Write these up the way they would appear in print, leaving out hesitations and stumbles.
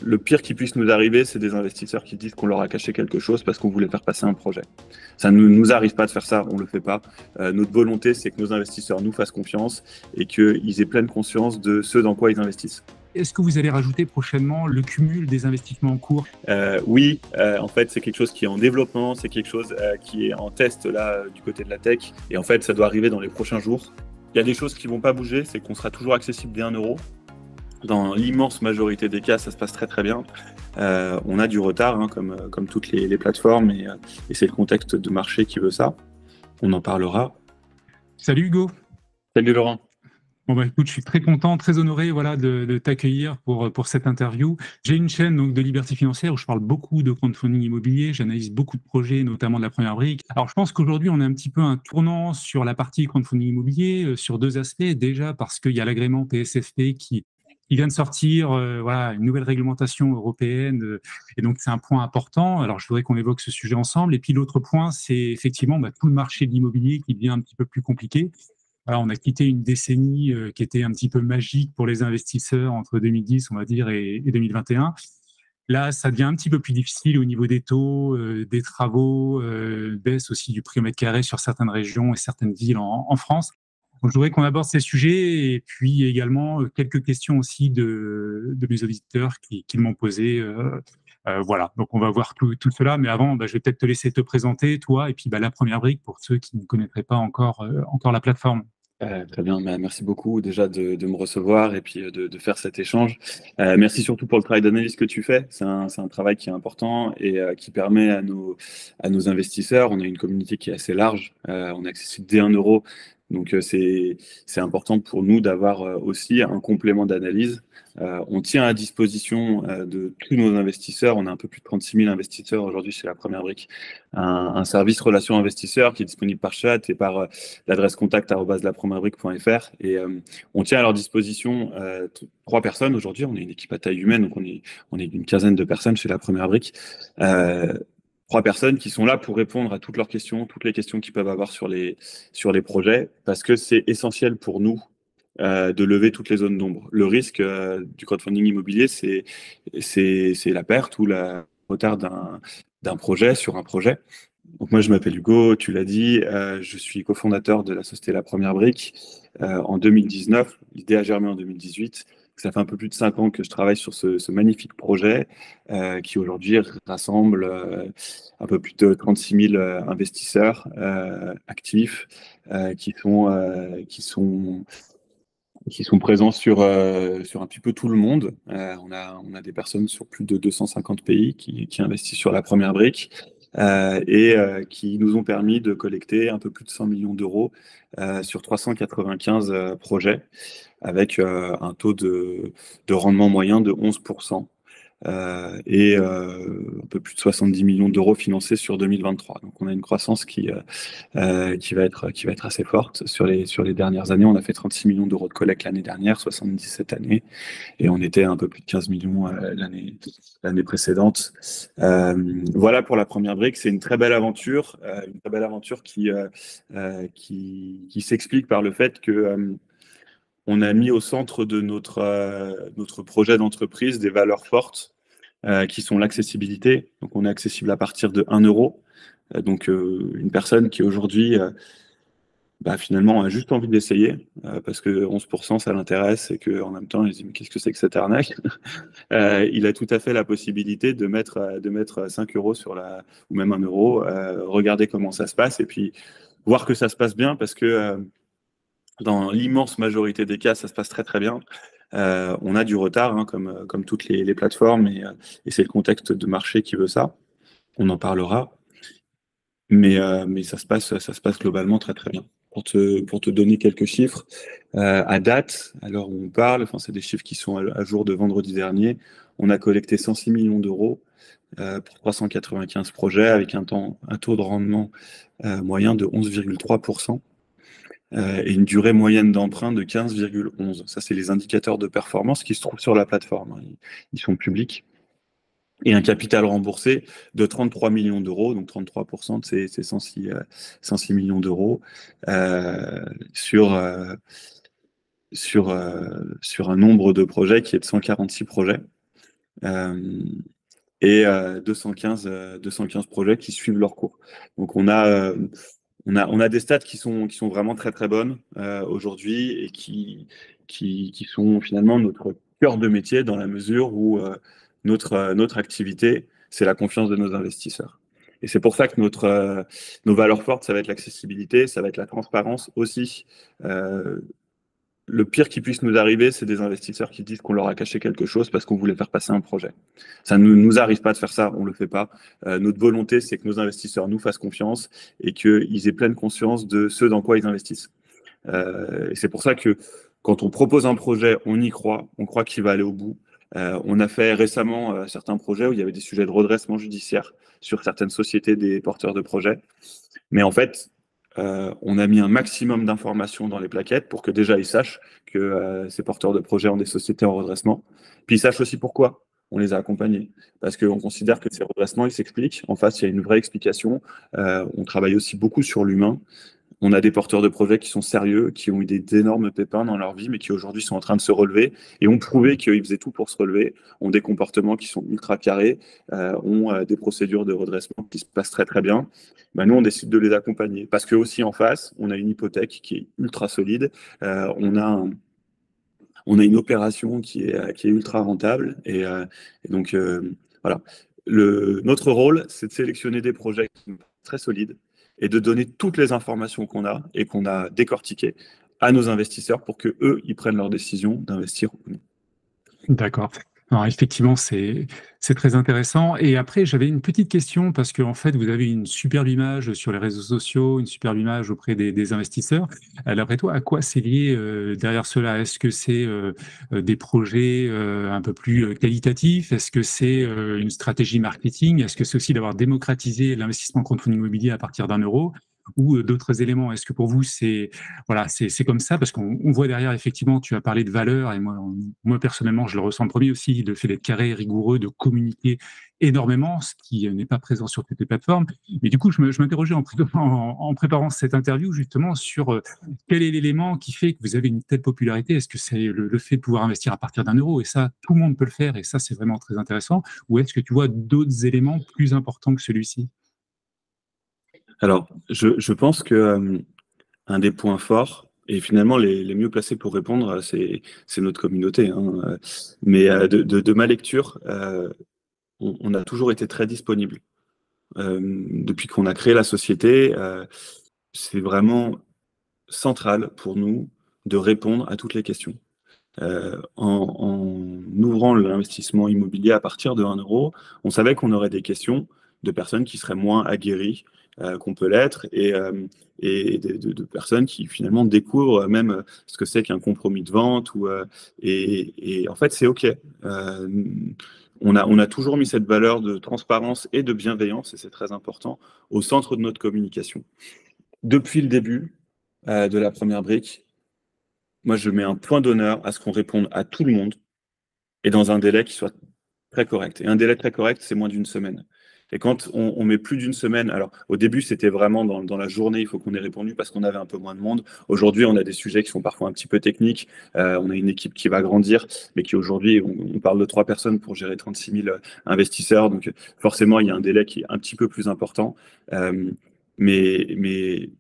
Le pire qui puisse nous arriver, c'est des investisseurs qui disent qu'on leur a caché quelque chose parce qu'on voulait faire passer un projet. Ça ne nous arrive pas de faire ça, on ne le fait pas. Notre volonté, c'est que nos investisseurs nous fassent confiance et qu'ils aient pleine conscience de ce dans quoi ils investissent. Est-ce que vous allez rajouter prochainement le cumul des investissements en cours? Oui, en fait, c'est quelque chose qui est en développement, c'est quelque chose qui est en test là du côté de la tech. Et en fait, ça doit arriver dans les prochains jours. Il y a des choses qui ne vont pas bouger, c'est qu'on sera toujours accessible dès 1 euro. Dans l'immense majorité des cas, ça se passe très très bien. On a du retard, hein, comme toutes les plateformes, et c'est le contexte de marché qui veut ça. On en parlera. Salut Hugo. Salut Laurent. Bon bah écoute, je suis très content, très honoré voilà, de t'accueillir pour cette interview. J'ai une chaîne donc, de Liberté Financière où je parle beaucoup de crowdfunding immobilier, j'analyse beaucoup de projets, notamment de la première brique. Alors je pense qu'aujourd'hui, on a un petit peu un tournant sur la partie crowdfunding immobilier, sur deux aspects. Déjà parce qu'il y a l'agrément PSFP qui vient de sortir, voilà, une nouvelle réglementation européenne, et donc c'est un point important. Alors je voudrais qu'on évoque ce sujet ensemble. Et puis l'autre point, c'est effectivement tout le marché de l'immobilier qui devient un petit peu plus compliqué. Voilà, on a quitté une décennie qui était un petit peu magique pour les investisseurs entre 2010, on va dire, et 2021. Là, ça devient un petit peu plus difficile au niveau des taux, des travaux, baisse aussi du prix au mètre carré sur certaines régions et certaines villes en France. Donc, je voudrais qu'on aborde ces sujets et puis également quelques questions aussi de mes auditeurs qui m'ont posé. Voilà, donc on va voir tout cela. Mais avant, je vais peut-être te laisser te présenter, toi, et puis la première brique pour ceux qui ne connaîtraient pas encore la plateforme. Très bien, merci beaucoup déjà de me recevoir et puis de faire cet échange. Merci surtout pour le travail d'analyse que tu fais. C'est un travail qui est important et qui permet à nos investisseurs, on a une communauté qui est assez large, on est accessible dès 1 euro. Donc c'est important pour nous d'avoir aussi un complément d'analyse. On tient à disposition de tous nos investisseurs, on a un peu plus de 36 000 investisseurs aujourd'hui chez La Première Brique, un service relation investisseur qui est disponible par chat et par l'adresse contact@lapremierbrique.fr et on tient à leur disposition 3 personnes aujourd'hui. On est une équipe à taille humaine, donc on est une quinzaine de personnes chez La Première Brique. 3 personnes qui sont là pour répondre à toutes leurs questions, toutes les questions qu'ils peuvent avoir sur les projets, parce que c'est essentiel pour nous de lever toutes les zones d'ombre. Le risque du crowdfunding immobilier, c'est la perte ou le retard d'un projet sur un projet. Donc moi, je m'appelle Hugo, tu l'as dit, je suis cofondateur de la société La Première Brique en 2019. L'idée a germé en 2018. Ça fait un peu plus de 5 ans que je travaille sur ce magnifique projet qui aujourd'hui rassemble un peu plus de 36 000 investisseurs actifs qui sont présents sur un petit peu tout le monde. On a des personnes sur plus de 250 pays qui investissent sur La Première Brique et qui nous ont permis de collecter un peu plus de 100 millions d'euros sur 395 projets avec un taux de rendement moyen de 11%. Et un peu plus de 70 millions d'euros financés sur 2023. Donc on a une croissance qui va être assez forte. Sur les dernières années, on a fait 36 millions d'euros de collecte l'année dernière, 70 cette année, et on était à un peu plus de 15 millions l'année précédente. Voilà pour La Première Brique, c'est une très belle aventure qui s'explique par le fait que on a mis au centre de notre projet d'entreprise des valeurs fortes qui sont l'accessibilité. Donc, on est accessible à partir de 1 euro. Donc, une personne qui aujourd'hui, finalement, a juste envie d'essayer parce que 11%, ça l'intéresse et qu'en même temps, il se dit, mais qu'est-ce que c'est que cette arnaque? Il a tout à fait la possibilité de mettre 5 euros ou même 1 euro, regarder comment ça se passe et puis voir que ça se passe bien parce que dans l'immense majorité des cas, ça se passe très très bien. On a du retard, hein, comme toutes les plateformes, et c'est le contexte de marché qui veut ça. On en parlera. Mais ça se passe globalement très très bien. Pour te donner quelques chiffres, à date, à l'heure où on parle, enfin, c'est des chiffres qui sont à jour de vendredi dernier, on a collecté 106 millions d'euros pour 395 projets avec un taux de rendement moyen de 11,3%. Et une durée moyenne d'emprunt de 15,11. Ça, c'est les indicateurs de performance qui se trouvent sur la plateforme. Ils sont publics. Et un capital remboursé de 33 millions d'euros, donc 33% de ces 106 millions d'euros, sur un nombre de projets qui est de 146 projets. et 215 projets qui suivent leur cours. Donc on a des stats qui sont vraiment très très bonnes aujourd'hui et qui sont finalement notre cœur de métier dans la mesure où notre activité, c'est la confiance de nos investisseurs. Et c'est pour ça que nos valeurs fortes, ça va être l'accessibilité, ça va être la transparence aussi. Euh, le pire qui puisse nous arriver, c'est des investisseurs qui disent qu'on leur a caché quelque chose parce qu'on voulait faire passer un projet. Ça ne nous arrive pas de faire ça, on ne le fait pas. Notre volonté, c'est que nos investisseurs nous fassent confiance et qu'ils aient pleine conscience de ce dans quoi ils investissent. Et c'est pour ça que quand on propose un projet, on y croit, on croit qu'il va aller au bout. On a fait récemment certains projets où il y avait des sujets de redressement judiciaire sur certaines sociétés des porteurs de projets. Mais en fait, on a mis un maximum d'informations dans les plaquettes pour que déjà ils sachent que ces porteurs de projets ont des sociétés en redressement. Puis ils sachent aussi pourquoi on les a accompagnés. Parce qu'on considère que ces redressements, ils s'expliquent. En face, il y a une vraie explication. On travaille aussi beaucoup sur l'humain. On a des porteurs de projets qui sont sérieux, qui ont eu des énormes pépins dans leur vie, mais qui aujourd'hui sont en train de se relever et ont prouvé qu'ils faisaient tout pour se relever, ont des comportements qui sont ultra carrés, ont des procédures de redressement qui se passent très très bien. Ben, nous, on décide de les accompagner parce que aussi en face, on a une hypothèque qui est ultra solide, on a une opération qui est ultra rentable et donc voilà. Notre rôle, c'est de sélectionner des projets qui sont très solides et de donner toutes les informations qu'on a et qu'on a décortiquées à nos investisseurs pour que eux, ils prennent leur décision d'investir ou non. D'accord. Alors effectivement, c'est très intéressant. Et après, j'avais une petite question parce qu'en fait, vous avez une superbe image sur les réseaux sociaux, une superbe image auprès des investisseurs. D'après toi, à quoi c'est lié derrière cela? Est-ce que c'est des projets un peu plus qualitatifs? Est-ce que c'est une stratégie marketing? Est-ce que c'est aussi d'avoir démocratisé l'investissement crowdfunding immobilier à partir d'1 € ou d'autres éléments? Est-ce que pour vous, c'est voilà, c'est comme ça parce qu'on voit derrière, effectivement, tu as parlé de valeur et moi personnellement, je le ressens le premier aussi, le fait d'être carré, rigoureux, de communiquer énormément, ce qui n'est pas présent sur toutes les plateformes. Mais du coup, je m'interrogeais en préparant cette interview justement sur quel est l'élément qui fait que vous avez une telle popularité. Est-ce que c'est le fait de pouvoir investir à partir d'1 € et ça, tout le monde peut le faire et ça, c'est vraiment très intéressant, ou est-ce que tu vois d'autres éléments plus importants que celui-ci? Alors, je pense que un des points forts, et finalement les mieux placés pour répondre, c'est notre communauté, hein, mais de ma lecture, on a toujours été très disponible. Depuis qu'on a créé la société, c'est vraiment central pour nous de répondre à toutes les questions. En ouvrant l'investissement immobilier à partir de 1 €, on savait qu'on aurait des questions de personnes qui seraient moins aguerries qu'on peut l'être et de personnes qui finalement découvrent même ce que c'est qu'un compromis de vente. Et en fait, c'est OK. On a toujours mis cette valeur de transparence et de bienveillance, et c'est très important, au centre de notre communication. Depuis le début de la première brique, moi, je mets un point d'honneur à ce qu'on réponde à tout le monde et dans un délai qui soit très correct. Et un délai très correct, c'est moins d'une semaine. Et quand on met plus d'une semaine, alors au début, c'était vraiment dans la journée, il faut qu'on ait répondu parce qu'on avait un peu moins de monde. Aujourd'hui, on a des sujets qui sont parfois un petit peu techniques. On a une équipe qui va grandir, mais qui aujourd'hui, on parle de 3 personnes pour gérer 36 000 investisseurs. Donc forcément, il y a un délai qui est un petit peu plus important. Mais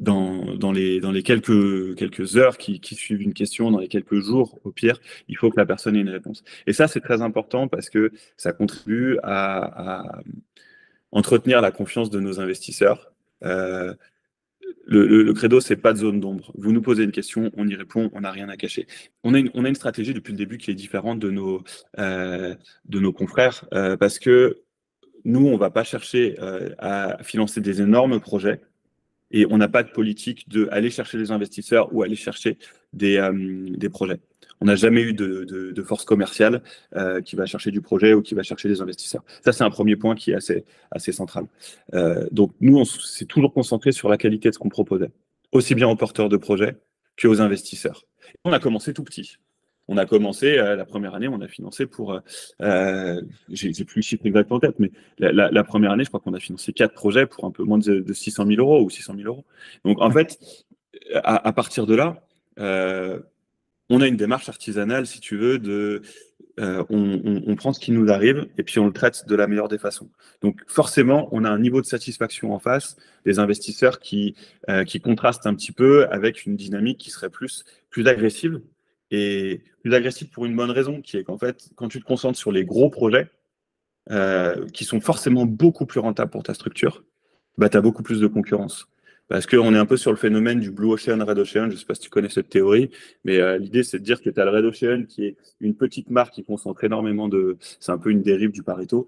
dans les quelques heures qui suivent une question, dans les quelques jours, au pire, il faut que la personne ait une réponse. Et ça, c'est très important parce que ça contribue à entretenir la confiance de nos investisseurs. Euh, le credo, c'est pas de zone d'ombre. Vous nous posez une question, on y répond, on n'a rien à cacher. On a une stratégie depuis le début qui est différente de nos confrères parce que nous, on va pas chercher à financer des énormes projets. Et on n'a pas de politique de aller chercher des investisseurs ou aller chercher des projets. On n'a jamais eu de force commerciale qui va chercher du projet ou qui va chercher des investisseurs. Ça, c'est un premier point qui est assez central. Donc, nous, on s'est toujours concentré sur la qualité de ce qu'on proposait, aussi bien aux porteurs de projets qu'aux investisseurs. On a commencé tout petit. On a commencé, la première année, on a financé pour, j'ai plus le chiffre exact en tête, mais la première année, je crois qu'on a financé 4 projets pour un peu moins de 600 000 € ou 600 000 €. Donc, en fait, à partir de là, on a une démarche artisanale, si tu veux, on prend ce qui nous arrive et puis on le traite de la meilleure des façons. Donc forcément, on a un niveau de satisfaction en face des investisseurs qui contraste un petit peu avec une dynamique qui serait plus agressive. Et plus agressive pour une bonne raison, qui est qu'en fait, quand tu te concentres sur les gros projets, qui sont forcément beaucoup plus rentables pour ta structure, bah, tu as beaucoup plus de concurrence. Parce qu'on est un peu sur le phénomène du Blue Ocean, Red Ocean. Je ne sais pas si tu connais cette théorie, mais l'idée, c'est de dire que tu as le Red Ocean, qui est une petite marque qui concentre énormément de. C'est un peu une dérive du Pareto,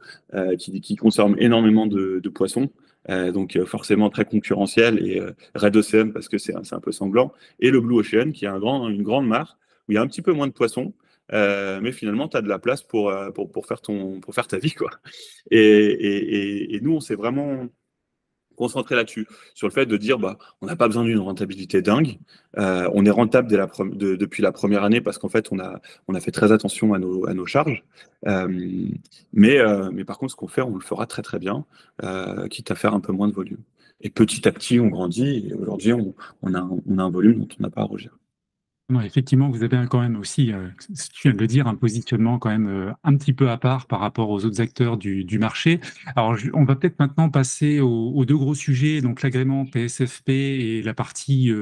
qui consomme énormément de poissons. Donc forcément très concurrentiel. Et Red Ocean, parce que c'est un peu sanglant. Et le Blue Ocean, qui est une grande marque, où il y a un petit peu moins de poissons. Mais finalement, tu as de la place pour faire ta vie, quoi. Et nous, on s'est vraiment concentré là-dessus, sur le fait de dire, bah, on n'a pas besoin d'une rentabilité dingue. On est rentable depuis la première année parce qu'en fait, on a fait très attention à nos charges. Mais par contre, ce qu'on fait, on le fera très très bien, quitte à faire un peu moins de volume. Et petit à petit, on grandit. Et aujourd'hui, on a un volume dont on n'a pas à rougir. Non, effectivement, vous avez quand même aussi, tu viens de le dire, un positionnement quand même un petit peu à part par rapport aux autres acteurs du marché. Alors, on va peut-être maintenant passer aux deux gros sujets, donc l'agrément PSFP et la partie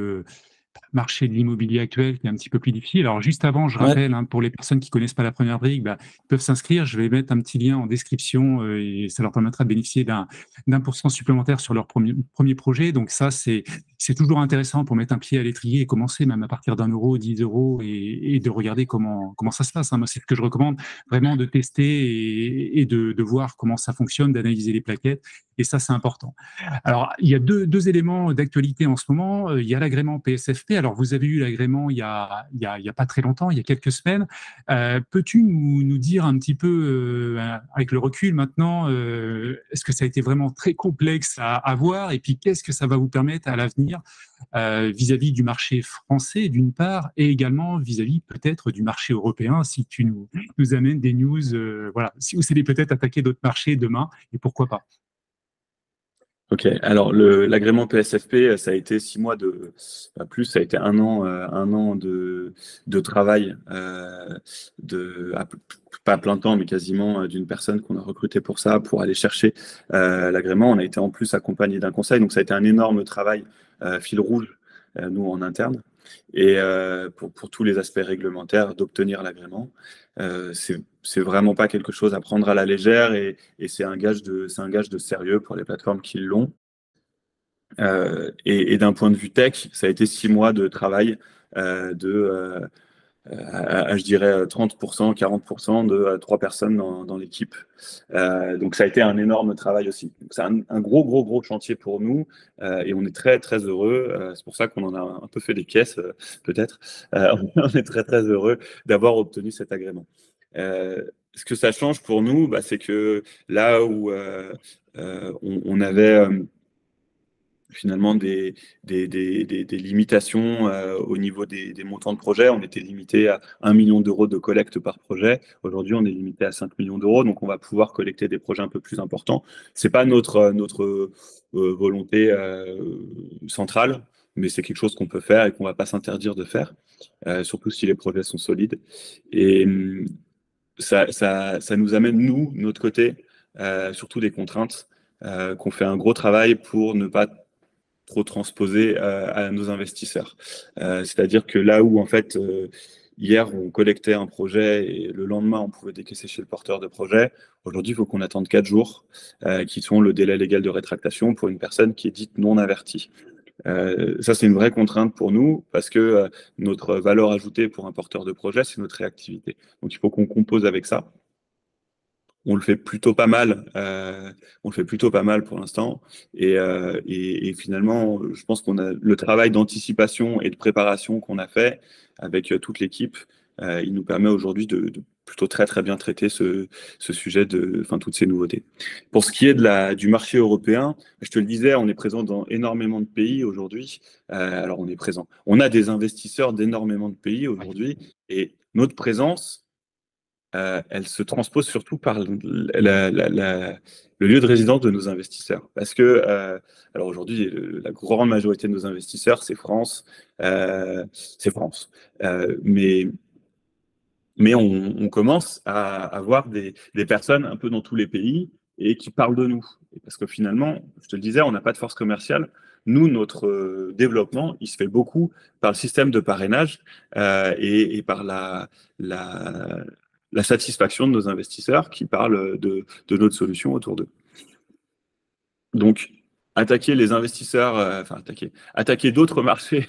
marché de l'immobilier actuel qui est un petit peu plus difficile. Alors, juste avant, je Ouais. rappelle, hein, pour les personnes qui connaissent pas la première brique, bah, ils peuvent s'inscrire. Je vais mettre un petit lien en description et ça leur permettra de bénéficier d'un pourcent supplémentaire sur leur premier projet. Donc ça, c'est toujours intéressant pour mettre un pied à l'étrier et commencer même à partir d'1 euro, 10 euros et de regarder comment ça se passe, hein. Moi, c'est ce que je recommande, vraiment de tester et de voir comment ça fonctionne, d'analyser les plaquettes. Et ça, c'est important. Alors, il y a deux éléments d'actualité en ce moment. Il y a l'agrément PSFP. Alors, vous avez eu l'agrément il y a pas très longtemps, il y a quelques semaines. Peux-tu nous dire un petit peu, avec le recul maintenant, est-ce que ça a été vraiment très complexe à avoir? Et puis, qu'est-ce que ça va vous permettre à l'avenir vis-à-vis du marché français, d'une part, et également vis-à-vis peut-être du marché européen, si tu nous amènes des news, voilà, si vous allez peut-être attaquer d'autres marchés demain, et pourquoi pas? Ok, alors l'agrément PSFP, ça a été 6 mois pas plus, ça a été un an de travail, pas à plein temps, mais quasiment d'une personne qu'on a recrutée pour ça, pour aller chercher l'agrément. On a été en plus accompagné d'un conseil, donc ça a été un énorme travail fil rouge, nous en interne, et pour tous les aspects réglementaires d'obtenir l'agrément. C'est vraiment pas quelque chose à prendre à la légère et c'est un gage de sérieux pour les plateformes qui l'ont. Et d'un point de vue tech, ça a été 6 mois de travail je dirais, 30%, 40% de 3 personnes dans l'équipe. Donc ça a été un énorme travail aussi. C'est un gros, gros, gros chantier pour nous et on est très, très heureux. C'est pour ça qu'on en a un peu fait des pièces, peut-être. On est très, très heureux d'avoir obtenu cet agrément. Ce que ça change pour nous, bah, c'est que là où on avait finalement des limitations au niveau des montants de projet. On était limité à 1 million d'euros de collecte par projet. Aujourd'hui, on est limité à 5 millions d'euros, donc on va pouvoir collecter des projets un peu plus importants. C'est pas notre volonté centrale, mais c'est quelque chose qu'on peut faire et qu'on va pas s'interdire de faire, surtout si les projets sont solides. Et ça nous amène, nous, de notre côté, surtout des contraintes, qu'on fait un gros travail pour ne pas trop transposer à nos investisseurs. C'est-à-dire que là où, en fait, hier, on collectait un projet et le lendemain, on pouvait décaisser chez le porteur de projet, aujourd'hui, il faut qu'on attende 4 jours, qui sont le délai légal de rétractation pour une personne qui est dite non avertie. Ça, c'est une vraie contrainte pour nous parce que notre valeur ajoutée pour un porteur de projet, c'est notre réactivité. Donc, il faut qu'on compose avec ça. On le fait plutôt pas mal. On le fait plutôt pas mal pour l'instant. Et finalement, je pense qu'on a le travail d'anticipation et de préparation qu'on a fait avec toute l'équipe. Il nous permet aujourd'hui de plutôt très très bien traiter ce sujet enfin, toutes ces nouveautés. Pour ce qui est du marché européen, je te le disais, on est présent dans énormément de pays aujourd'hui. Alors on est présent. On a des investisseurs d'énormément de pays aujourd'hui et notre présence elle se transpose surtout par le lieu de résidence de nos investisseurs. Parce que, alors aujourd'hui, la grande majorité de nos investisseurs, c'est France. Mais Mais on commence à avoir des personnes un peu dans tous les pays et qui parlent de nous. Et parce que finalement, je te le disais, on n'a pas de force commerciale. Nous, notre développement, il se fait beaucoup par le système de parrainage et par la, la satisfaction de nos investisseurs qui parlent de notre solution autour d'eux. Donc, attaquer les investisseurs, attaquer d'autres marchés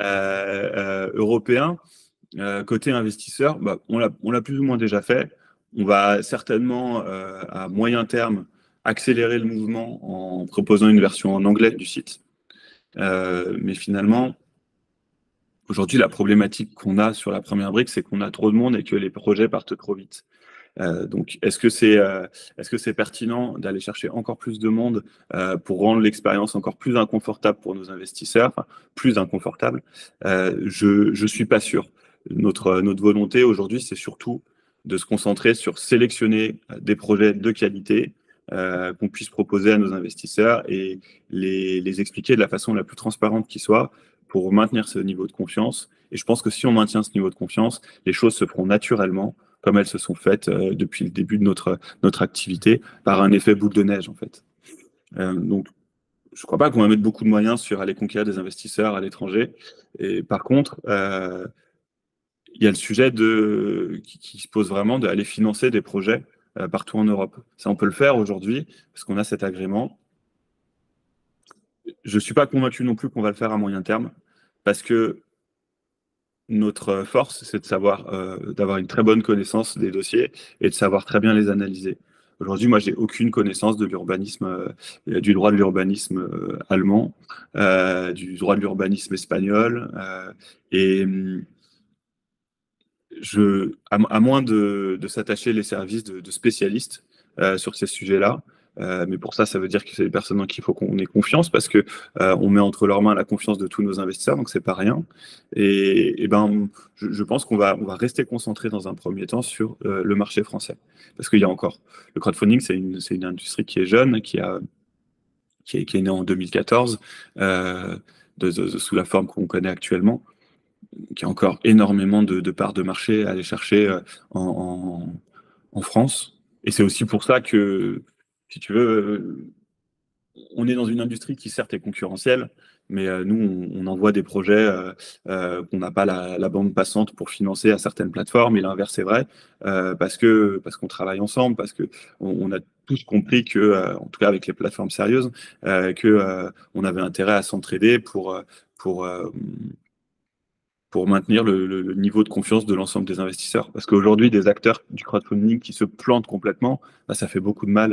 européens, côté investisseur, bah, on l'a plus ou moins déjà fait. On va certainement, à moyen terme, accélérer le mouvement en proposant une version en anglais du site. Mais finalement, aujourd'hui, la problématique qu'on a sur la première brique, c'est qu'on a trop de monde et que les projets partent trop vite. Donc, est-ce que c'est pertinent d'aller chercher encore plus de monde pour rendre l'expérience encore plus inconfortable pour nos investisseurs, enfin, plus inconfortable? Je suis pas sûr. Notre volonté aujourd'hui, c'est surtout de se concentrer sur sélectionner des projets de qualité qu'on puisse proposer à nos investisseurs et les expliquer de la façon la plus transparente qui soit pour maintenir ce niveau de confiance. Et je pense que si on maintient ce niveau de confiance, les choses se feront naturellement comme elles se sont faites depuis le début de notre activité, par un effet boule de neige, en fait. Donc, je ne crois pas qu'on va mettre beaucoup de moyens sur aller conquérir des investisseurs à l'étranger. Et par contre, il y a le sujet qui se pose vraiment d'aller financer des projets partout en Europe. Ça, on peut le faire aujourd'hui, parce qu'on a cet agrément. Je ne suis pas convaincu non plus qu'on va le faire à moyen terme, parce que notre force, c'est de savoir, d'avoir une très bonne connaissance des dossiers et de savoir très bien les analyser. Aujourd'hui, moi, j'ai aucune connaissance de l'urbanisme, du droit de l'urbanisme allemand, du droit de l'urbanisme espagnol, et à moins de s'attacher les services de spécialistes sur ces sujets-là. Mais pour ça, ça veut dire que c'est des personnes en qui il faut qu'on ait confiance parce que on met entre leurs mains la confiance de tous nos investisseurs, donc c'est pas rien. Et ben, je pense qu'on va rester concentré dans un premier temps sur le marché français, parce qu'il y a encore le crowdfunding, c'est une industrie qui est jeune, qui est née en 2014 sous la forme qu'on connaît actuellement, qui a encore énormément de parts de marché à aller chercher en France. Et c'est aussi pour ça que, si tu veux, on est dans une industrie qui certes est concurrentielle, mais nous, on envoie des projets qu'on n'a pas la bande passante pour financer à certaines plateformes, et l'inverse est vrai, parce qu'on travaille ensemble, parce qu'on a tous compris que, en tout cas avec les plateformes sérieuses, on avait intérêt à s'entraider pour maintenir le niveau de confiance de l'ensemble des investisseurs. Parce qu'aujourd'hui, des acteurs du crowdfunding qui se plantent complètement, bah, ça fait beaucoup de mal,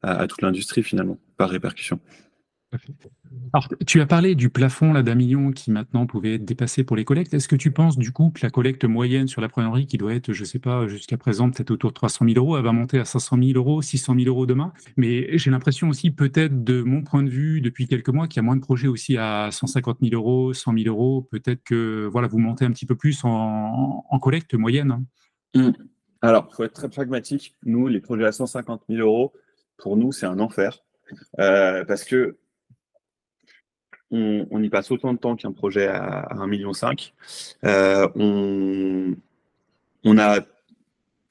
à toute l'industrie finalement, par répercussion. Alors, tu as parlé du plafond là, d'1 million qui maintenant pouvait être dépassé pour les collectes. Est-ce que tu penses du coup que la collecte moyenne sur la première brique, qui doit être, je ne sais pas, jusqu'à présent peut-être autour de 300 000 euros, elle va monter à 500 000 euros, 600 000 euros demain? Mais j'ai l'impression aussi, peut-être de mon point de vue, depuis quelques mois, qu'il y a moins de projets aussi à 150 000 euros, 100 000 euros. Peut-être que voilà, vous montez un petit peu plus en collecte moyenne, hein. Alors, il faut être très pragmatique. Nous, les projets à 150 000 euros, pour nous, c'est un enfer. Parce que on y passe autant de temps qu'un projet à 1,5 million. On a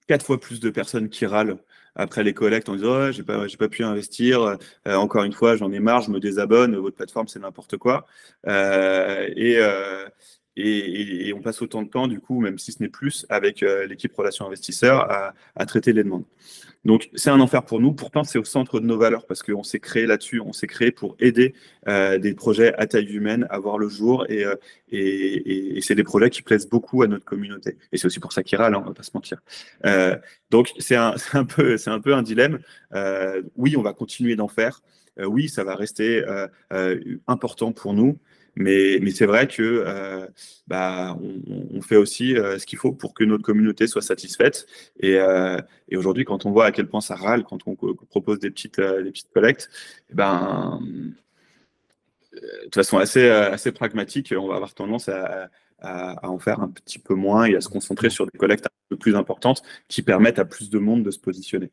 4 fois plus de personnes qui râlent après les collectes en disant oh, j'ai pas pu investir, encore une fois, j'en ai marre, je me désabonne, votre plateforme, c'est n'importe quoi. Et on passe autant de temps, du coup, même si ce n'est plus, avec l'équipe Relations Investisseurs à traiter les demandes. Donc, c'est un enfer pour nous. Pourtant, c'est au centre de nos valeurs parce qu'on s'est créé là-dessus. On s'est créé pour aider des projets à taille humaine à voir le jour. Et c'est des projets qui plaisent beaucoup à notre communauté. Et c'est aussi pour ça qu'ils râlent, hein, on va pas se mentir. Donc, c'est un peu un dilemme. Oui, on va continuer d'en faire. Oui, ça va rester important pour nous. Mais c'est vrai que on fait aussi ce qu'il faut pour que notre communauté soit satisfaite. Et aujourd'hui, quand on voit à quel point ça râle, quand on propose des petites collectes, de façon assez pragmatique, on va avoir tendance à en faire un petit peu moins et à se concentrer sur des collectes un peu plus importantes qui permettent à plus de monde de se positionner.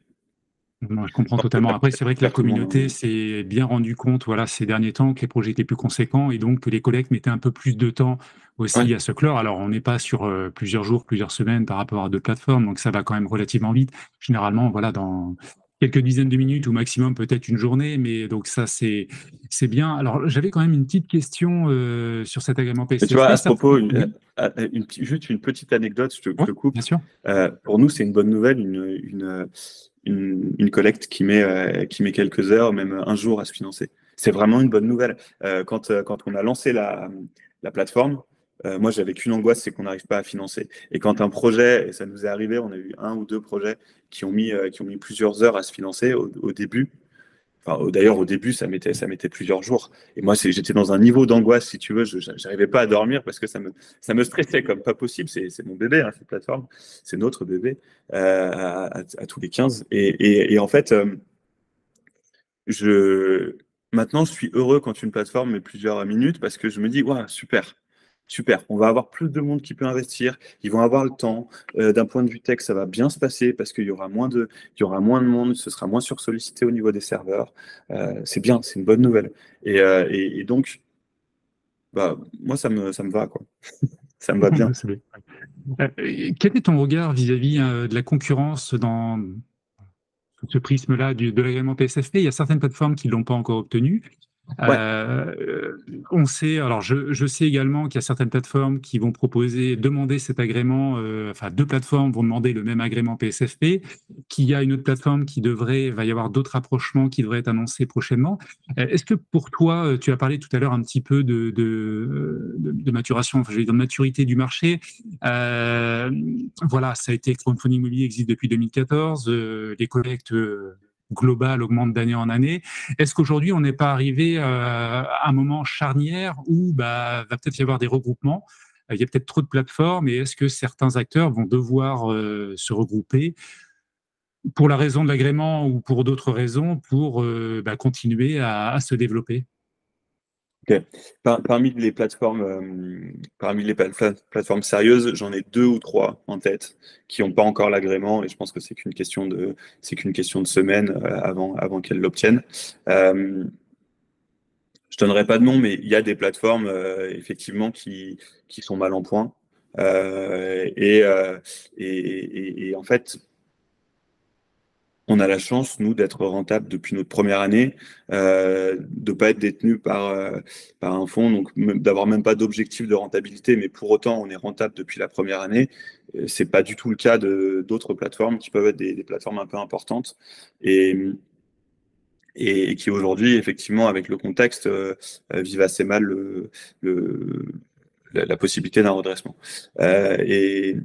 Non, je comprends Non, totalement. Après, c'est vrai que la exactement. communauté s'est bien rendu compte, voilà, ces derniers temps, que les projets étaient plus conséquents et donc que les collectes mettaient un peu plus de temps Ouais. aussi à se clore. Alors, on n'est pas sur plusieurs jours, plusieurs semaines par rapport à d'autres plateformes, donc ça va quand même relativement vite. Généralement, voilà, dans quelques dizaines de minutes ou maximum peut-être une journée, mais donc ça, c'est bien. Alors, j'avais quand même une petite question sur cet agrément Mais tu vois, PSFP. à ce propos, Oui, juste une petite anecdote, je ouais, te coupe. bien sûr. Pour nous, c'est une bonne nouvelle, une collecte qui met quelques heures, même un jour à se financer. C'est vraiment une bonne nouvelle. Quand on a lancé la plateforme, moi, j'avais qu'une angoisse, c'est qu'on n'arrive pas à financer. Et quand un projet, et ça nous est arrivé, on a eu un ou deux projets qui ont mis plusieurs heures à se financer au début. Enfin, d'ailleurs, au début, ça mettait plusieurs jours. Et moi, j'étais dans un niveau d'angoisse, si tu veux. Je n'arrivais pas à dormir parce que ça me stressait comme pas possible. C'est mon bébé, hein, cette plateforme. C'est notre bébé à tous les 15. Et en fait, je, maintenant, je suis heureux quand une plateforme met plusieurs minutes parce que je me dis, ouais, super. Super, on va avoir plus de monde qui peut investir, ils vont avoir le temps. D'un point de vue tech, ça va bien se passer parce il y aura moins de monde, ce sera moins sursollicité au niveau des serveurs. C'est bien, c'est une bonne nouvelle. Et donc, bah, moi, ça me va, quoi. Ça me va bien. C'est bien. Quel est ton regard vis-à-vis de la concurrence dans ce prisme-là de l'agrément PSFP? Il y a certaines plateformes qui ne l'ont pas encore obtenu. Ouais, On sait, alors je sais également qu'il y a certaines plateformes qui vont proposer, demander cet agrément, enfin deux plateformes vont demander le même agrément PSFP, qu'il y a une autre plateforme qui devrait, va y avoir d'autres rapprochements qui devraient être annoncés prochainement. Est-ce que pour toi, tu as parlé tout à l'heure un petit peu de maturation, enfin je vais dire de maturité du marché. Euh, voilà, ça a été, le crowdfunding immobilier existe depuis 2014, les collectes globales augmentent d'année en année. Est-ce qu'aujourd'hui, on n'est pas arrivé à un moment charnière où va peut-être y avoir des regroupements? Il y a peut-être trop de plateformes et est-ce que certains acteurs vont devoir se regrouper pour la raison de l'agrément ou pour d'autres raisons pour continuer à se développer? ok. Parmi les plateformes sérieuses, j'en ai deux ou trois en tête qui n'ont pas encore l'agrément et je pense que c'est qu'une question de semaines avant qu'elles l'obtiennent. Euh, Je donnerai pas de nom, mais il y a des plateformes effectivement qui sont mal en point. Euh, et, euh, et en fait, on a la chance, nous, d'être rentable depuis notre première année, de pas être détenu par un fonds, donc d'avoir même pas d'objectif de rentabilité, mais pour autant, on est rentable depuis la première année. C'est pas du tout le cas de d'autres plateformes qui peuvent être des plateformes un peu importantes. Et, et qui aujourd'hui, effectivement, avec le contexte, vivent assez mal le- la possibilité d'un redressement. Et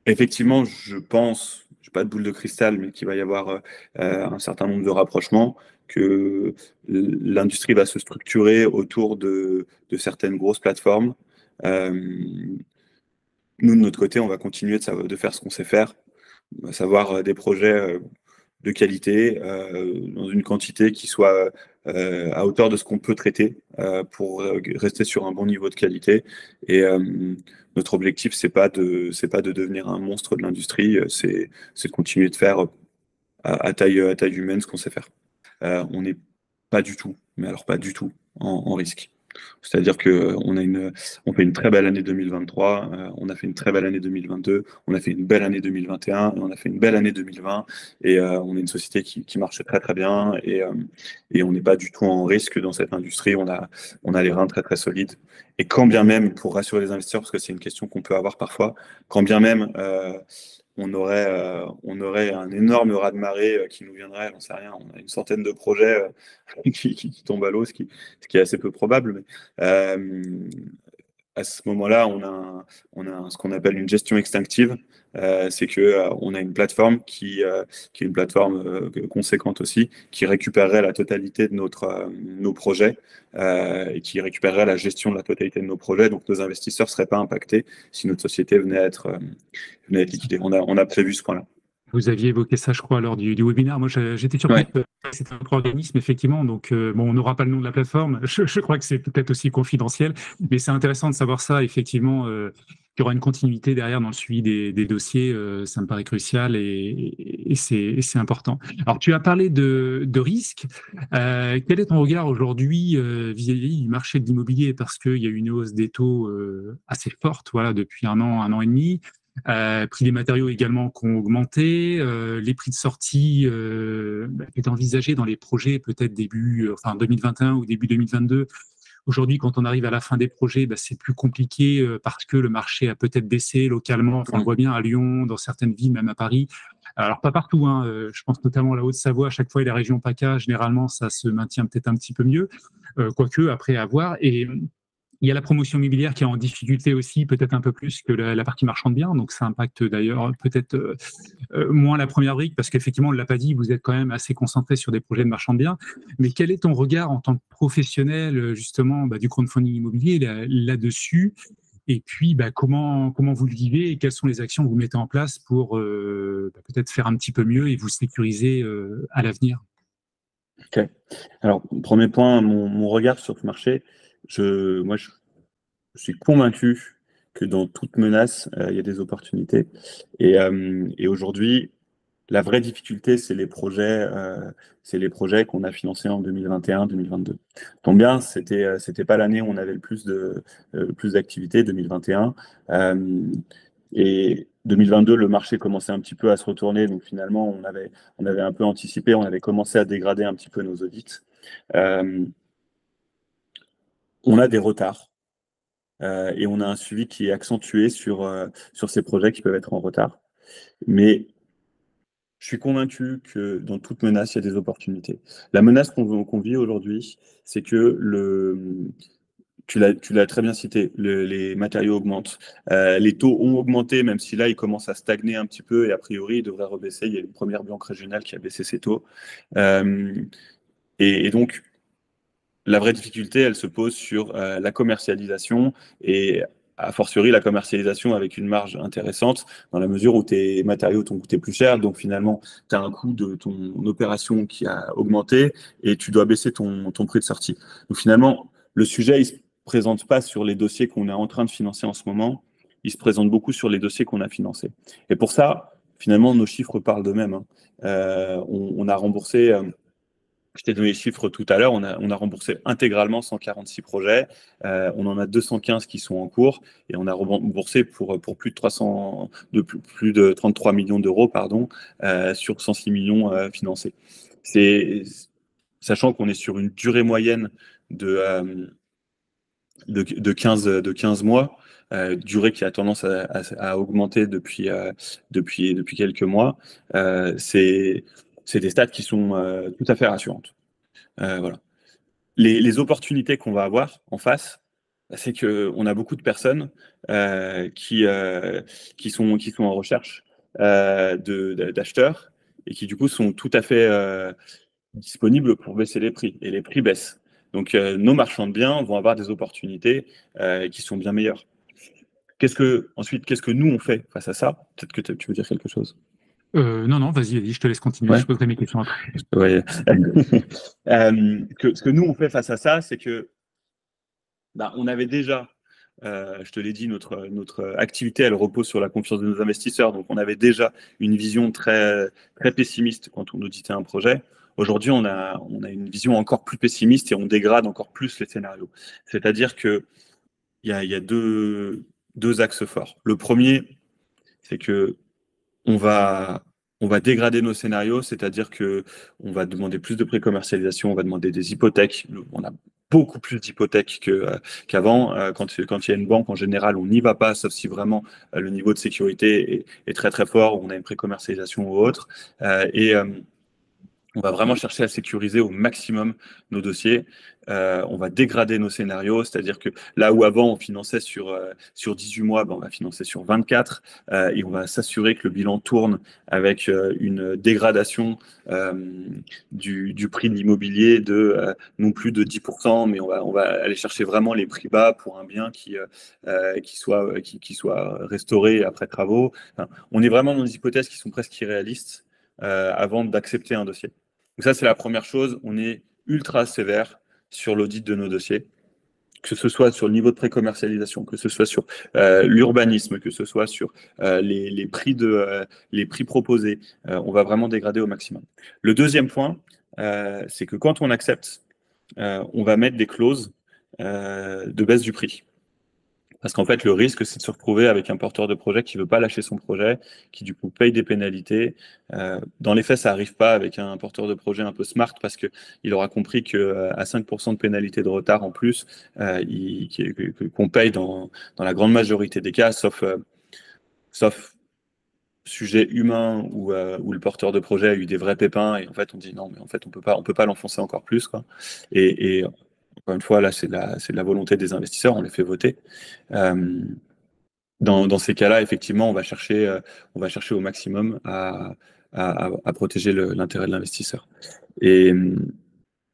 effectivement, je pense, je n'ai pas de boule de cristal, mais qu'il va y avoir un certain nombre de rapprochements, que l'industrie va se structurer autour de certaines grosses plateformes. Euh, Nous, de notre côté, on va continuer de faire ce qu'on sait faire, à savoir des projets de qualité, dans une quantité qui soit à hauteur de ce qu'on peut traiter pour rester sur un bon niveau de qualité. Et notre objectif, c'est pas de devenir un monstre de l'industrie, c'est de continuer de faire à taille humaine ce qu'on sait faire. On n'est pas du tout, mais alors pas du tout, en risque. C'est-à-dire que on fait une très belle année 2023, on a fait une très belle année 2022, on a fait une belle année 2021, et on a fait une belle année 2020, et on est une société qui marche très très bien, et on n'est pas du tout en risque dans cette industrie, on a les reins très très solides. Et quand bien même, pour rassurer les investisseurs, parce que c'est une question qu'on peut avoir parfois, quand bien même on aurait un énorme raz-de-marée qui nous viendrait, j'en sais rien, on a une centaine de projets qui tombent à l'eau, ce qui est assez peu probable. Mais, à ce moment-là, ce qu'on appelle une gestion extinctive. C'est que on a une plateforme qui est une plateforme conséquente aussi, qui récupérerait la totalité de nos projets et qui récupérerait la gestion de la totalité de nos projets. Donc nos investisseurs ne seraient pas impactés si notre société venait à être liquidée. On a prévu ce point-là. Vous aviez évoqué ça, je crois, lors du webinaire. Moi, j'étais surpris Ouais. que c'était un organisme, effectivement. Donc, bon, on n'aura pas le nom de la plateforme. Je crois que c'est peut-être aussi confidentiel. Mais c'est intéressant de savoir ça, effectivement, qu'il y aura une continuité derrière dans le suivi des dossiers. Ça me paraît crucial et c'est important. Alors, tu as parlé de risque. Quel est ton regard aujourd'hui vis-à-vis du marché de l'immobilier? Parce qu'il y a eu une hausse des taux assez forte, voilà, depuis un an et demi. Prix des matériaux également qui ont augmenté, les prix de sortie qui étaient envisagés dans les projets peut-être début, enfin 2021 ou début 2022. Aujourd'hui, quand on arrive à la fin des projets, c'est plus compliqué parce que le marché a peut-être baissé localement. Enfin, on le voit bien à Lyon, dans certaines villes, même à Paris. Alors, pas partout, hein, je pense notamment à la Haute-Savoie, à chaque fois, et la région PACA, généralement, ça se maintient peut-être un petit peu mieux, quoique, après, à voir. Et il y a la promotion immobilière qui est en difficulté aussi, peut-être un peu plus que la partie marchand de biens. Donc, ça impacte d'ailleurs peut-être moins la première brique, parce qu'effectivement, on ne l'a pas dit, vous êtes quand même assez concentré sur des projets de marchand de biens. Mais quel est ton regard en tant que professionnel, justement, du crowdfunding immobilier là-dessus? Et puis, comment vous le vivez et quelles sont les actions que vous mettez en place pour peut-être faire un petit peu mieux et vous sécuriser à l'avenir? Ok. Alors, premier point, mon regard sur ce marché, moi, je suis convaincu que dans toute menace, il y a des opportunités. Et aujourd'hui, la vraie difficulté, c'est les projets qu'on a financés en 2021-2022. Tombe bien, c'était pas l'année où on avait le plus d'activité, 2021. Et 2022, le marché commençait un petit peu à se retourner. Donc finalement, on avait un peu anticipé, on avait commencé à dégrader un petit peu nos audits. Euh, on a des retards et on a un suivi qui est accentué sur ces projets qui peuvent être en retard. Mais je suis convaincu que dans toute menace, il y a des opportunités. La menace qu'on vit aujourd'hui, c'est que tu l'as très bien cité, les matériaux augmentent. Les taux ont augmenté, même si là, ils commencent à stagner un petit peu et a priori, ils devraient rebaisser. Il y a une première banque régionale qui a baissé ses taux. Euh, et donc, la vraie difficulté, elle se pose sur la commercialisation et a fortiori la commercialisation avec une marge intéressante dans la mesure où tes matériaux t'ont coûté plus cher. Donc finalement, tu as un coût de ton opération qui a augmenté et tu dois baisser ton prix de sortie. Donc finalement, le sujet, il ne se présente pas sur les dossiers qu'on est en train de financer en ce moment. Il se présente beaucoup sur les dossiers qu'on a financés. Et pour ça, finalement, nos chiffres parlent d'eux-mêmes. Hein. On a remboursé... je t'ai donné les chiffres tout à l'heure, on a remboursé intégralement 146 projets, on en a 215 qui sont en cours et on a remboursé pour plus de plus de 33 millions d'euros pardon, sur 106 millions financés. C'est, sachant qu'on est sur une durée moyenne de 15 mois, durée qui a tendance à augmenter depuis quelques mois, c'est des stats qui sont tout à fait rassurantes. Voilà. Les opportunités qu'on va avoir en face, c'est qu'on a beaucoup de personnes qui sont en recherche d'acheteurs et qui du coup sont tout à fait disponibles pour baisser les prix. Et les prix baissent. Donc nos marchands de biens vont avoir des opportunités qui sont bien meilleures. Ensuite, qu'est-ce que nous on fait face à ça? Peut-être que tu veux dire quelque chose. Non, non, vas-y, je te laisse continuer. Ouais. Je poserai mes questions après. Ouais. Ce que nous on fait face à ça, c'est que on avait déjà, je te l'ai dit, notre activité, elle repose sur la confiance de nos investisseurs. Donc, on avait déjà une vision très, très pessimiste quand on auditait un projet. Aujourd'hui, on a une vision encore plus pessimiste et on dégrade encore plus les scénarios. C'est-à-dire qu'il y a deux axes forts. Le premier, c'est que on va, on va dégrader nos scénarios, c'est-à-dire que on va demander plus de pré-commercialisation, on va demander des hypothèques. On a beaucoup plus d'hypothèques qu'avant. Quand il y a une banque, en général, on n'y va pas, sauf si vraiment le niveau de sécurité est très très fort, on a une pré-commercialisation ou autre. On va vraiment chercher à sécuriser au maximum nos dossiers. On va dégrader nos scénarios, c'est-à-dire que là où avant on finançait sur 18 mois, ben on va financer sur 24 et on va s'assurer que le bilan tourne avec une dégradation du prix de l'immobilier de non plus de 10%, mais on va aller chercher vraiment les prix bas pour un bien qui soit restauré après travaux. Enfin, on est vraiment dans des hypothèses qui sont presque irréalistes avant d'accepter un dossier. Donc ça, c'est la première chose. On est ultra sévère sur l'audit de nos dossiers, que ce soit sur le niveau de précommercialisation, que ce soit sur l'urbanisme, que ce soit sur les prix proposés. On va vraiment dégrader au maximum. Le deuxième point, c'est que quand on accepte, on va mettre des clauses de baisse du prix. Parce qu'en fait, le risque, c'est de se retrouver avec un porteur de projet qui ne veut pas lâcher son projet, qui du coup paye des pénalités. Dans les faits, ça n'arrive pas avec un porteur de projet un peu smart parce qu'il aura compris qu'à 5% de pénalité de retard en plus, qu'on paye dans la grande majorité des cas, sauf sujet humain où le porteur de projet a eu des vrais pépins et en fait on dit non, mais en fait on peut pas l'enfoncer encore plus, quoi. Et encore une fois, là, c'est de la volonté des investisseurs, on les fait voter. Dans ces cas-là, effectivement, on va chercher au maximum à protéger l'intérêt de l'investisseur. Et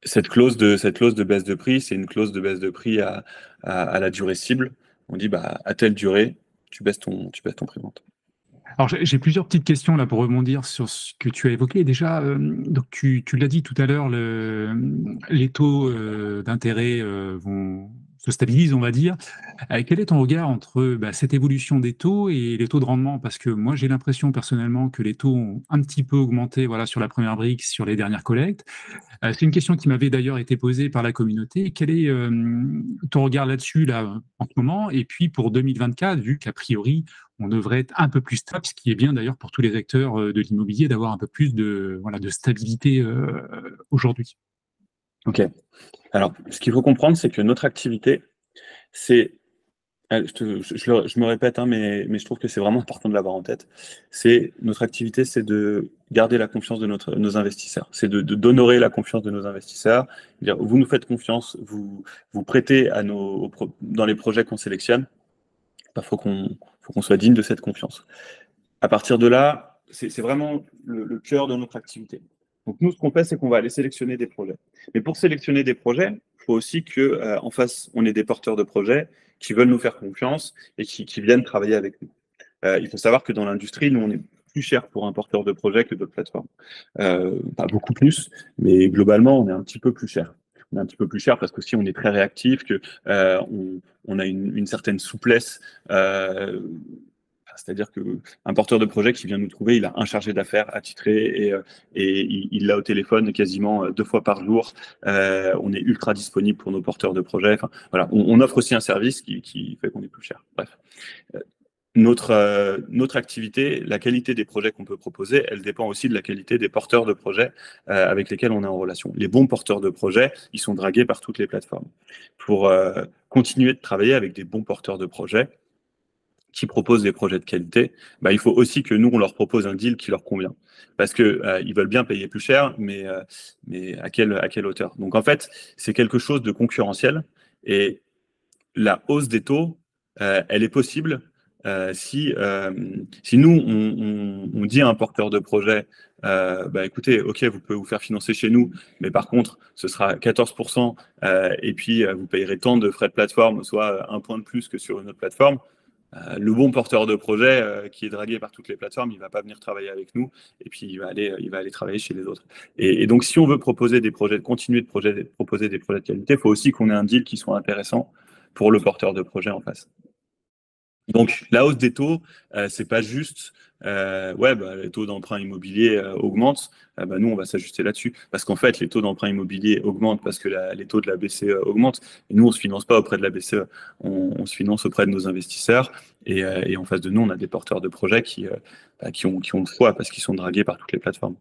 cette clause de baisse de prix, c'est une clause de baisse de prix à la durée cible. On dit, bah, à telle durée, tu baisses ton prix de vente. Alors, j'ai plusieurs petites questions là pour rebondir sur ce que tu as évoqué. Déjà, donc tu l'as dit tout à l'heure, les taux d'intérêt se stabilisent, on va dire. Quel est ton regard entre cette évolution des taux et les taux de rendement? Parce que moi, j'ai l'impression personnellement que les taux ont un petit peu augmenté, voilà, sur la première brique, sur les dernières collectes. C'est une question qui m'avait d'ailleurs été posée par la communauté. Quel est ton regard là-dessus là, en ce moment? Et puis pour 2024, vu qu'a priori, on devrait être un peu plus stable, ce qui est bien d'ailleurs pour tous les acteurs de l'immobilier d'avoir un peu plus de stabilité aujourd'hui. Ok. Alors, ce qu'il faut comprendre, c'est que notre activité, c'est, je me répète, hein, mais je trouve que c'est vraiment important de l'avoir en tête. Notre activité, c'est de garder la confiance de nos investisseurs. C'est d'honorer la confiance de nos investisseurs. Dire, vous nous faites confiance, vous prêtez dans les projets qu'on sélectionne. Il faut qu'on soit digne de cette confiance. À partir de là, c'est vraiment le cœur de notre activité. Donc nous, ce qu'on fait, c'est qu'on va aller sélectionner des projets. Mais pour sélectionner des projets, il faut aussi qu'en face, on ait des porteurs de projets qui veulent nous faire confiance et qui viennent travailler avec nous. Il faut savoir que dans l'industrie, nous, on est plus cher pour un porteur de projet que d'autres plateformes. Pas beaucoup plus, mais globalement, on est un petit peu plus cher. On est un petit peu plus cher parce qu'aussi on est très réactif, on a une certaine souplesse. C'est-à-dire qu'un porteur de projet qui vient nous trouver, il a un chargé d'affaires attitré et il l'a au téléphone quasiment 2 fois par jour. On est ultra disponible pour nos porteurs de projet. Enfin, voilà, on offre aussi un service qui fait qu'on est plus cher. Bref. Notre activité, la qualité des projets qu'on peut proposer, elle dépend aussi de la qualité des porteurs de projets avec lesquels on est en relation. Les bons porteurs de projets, ils sont dragués par toutes les plateformes. Pour continuer de travailler avec des bons porteurs de projets qui proposent des projets de qualité, bah, il faut aussi que nous, on leur propose un deal qui leur convient. Parce que ils veulent bien payer plus cher, mais à quelle hauteur? Donc en fait, c'est quelque chose de concurrentiel et la hausse des taux, elle est possible si nous, on dit à un porteur de projet, bah, écoutez, OK, vous pouvez vous faire financer chez nous, mais par contre, ce sera 14%, et puis vous payerez tant de frais de plateforme, soit un point de plus que sur une autre plateforme. Le bon porteur de projet qui est dragué par toutes les plateformes, il ne va pas venir travailler avec nous, et puis il va aller travailler chez les autres. Et donc, si on veut proposer des projets, continuer de proposer des projets de qualité, il faut aussi qu'on ait un deal qui soit intéressant pour le porteur de projet en face. Donc, la hausse des taux, c'est pas juste, les taux d'emprunt immobilier augmentent. Bah, nous, on va s'ajuster là-dessus. Parce qu'en fait, les taux d'emprunt immobilier augmentent parce que les taux de la BCE augmentent. Et nous, on ne se finance pas auprès de la BCE. On se finance auprès de nos investisseurs. Et en face de nous, on a des porteurs de projets qui ont le choix parce qu'ils sont dragués par toutes les plateformes.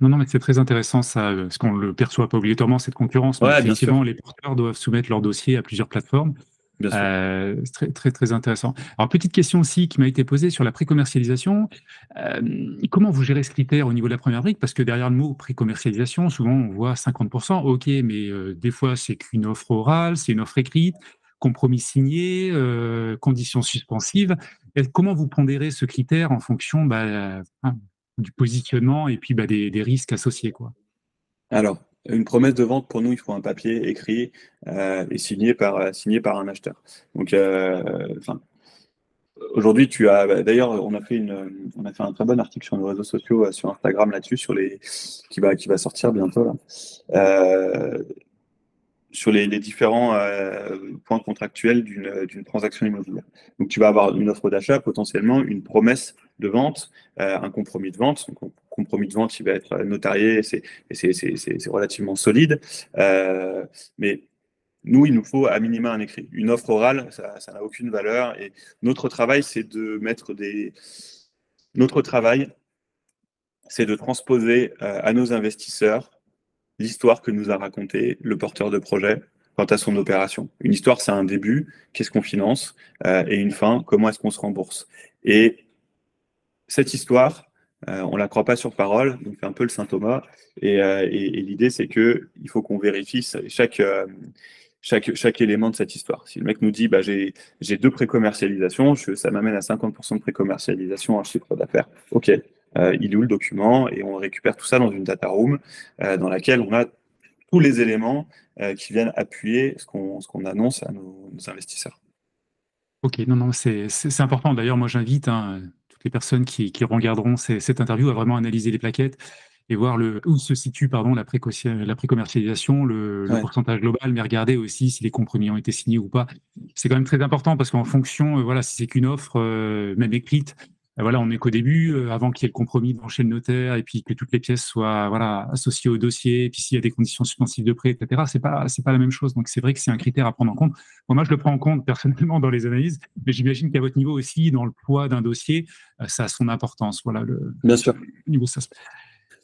Non, mais c'est très intéressant ça, parce qu'on ne le perçoit pas obligatoirement, cette concurrence. Mais Ouais, bien effectivement, sûr. les porteurs doivent soumettre leur dossier à plusieurs plateformes. Bien sûr. C'est très, très, très intéressant. Alors, petite question aussi qui m'a été posée sur la pré-commercialisation. Comment vous gérez ce critère au niveau de la première brique? Parce que derrière le mot pré-commercialisation, souvent on voit 50%. OK, mais des fois c'est qu'une offre orale, c'est une offre écrite, compromis signé, conditions suspensives. Comment vous pondérez ce critère en fonction du positionnement et puis des risques associés, quoi? Alors, une promesse de vente, pour nous, il faut un papier écrit et signé par un acheteur. Donc, aujourd'hui, d'ailleurs, on a fait un très bon article sur nos réseaux sociaux, sur Instagram là-dessus, qui va sortir bientôt là. Euh, sur les différents points contractuels d'une transaction immobilière. Donc, tu vas avoir une offre d'achat, potentiellement une promesse de vente, un compromis de vente. Donc, un compromis de vente, il va être notarié, c'est relativement solide. Mais nous, il nous faut à minima un écrit. Une offre orale, ça n'a aucune valeur. Et notre travail, notre travail, c'est de transposer à nos investisseurs l'histoire que nous a raconté le porteur de projet quant à son opération. Une histoire, c'est un début, qu'est-ce qu'on finance, et une fin, comment est-ce qu'on se rembourse. Et cette histoire, on ne la croit pas sur parole, donc c'est un peu le Saint Thomas. Et l'idée, c'est qu'il faut qu'on vérifie chaque élément de cette histoire. Si le mec nous dit, bah, j'ai deux pré-commercialisations, ça m'amène à 50% de pré-commercialisation, un chiffre d'affaires. OK, il est où le document? Et on récupère tout ça dans une data room dans laquelle on a tous les éléments qui viennent appuyer ce qu'on annonce à nos investisseurs. OK, non, non, c'est important. D'ailleurs, moi, j'invite, hein, toutes les personnes qui regarderont cette interview à vraiment analyser les plaquettes et voir où se situe, pardon, la pré-commercialisation, le Ouais. pourcentage global, mais regarder aussi si les compromis ont été signés ou pas. C'est quand même très important parce qu'en fonction, voilà, si c'est qu'une offre, même écrite, voilà, on n'est qu'au début, avant qu'il y ait le compromis devant chez le notaire et puis que toutes les pièces soient, voilà, associées au dossier, et puis s'il y a des conditions suspensives de prêt, et cetera, c'est pas la même chose. Donc, c'est vrai que c'est un critère à prendre en compte. Bon, moi, je le prends en compte personnellement dans les analyses, mais j'imagine qu'à votre niveau aussi, dans le poids d'un dossier, ça a son importance. Voilà, Bien sûr. niveau ça.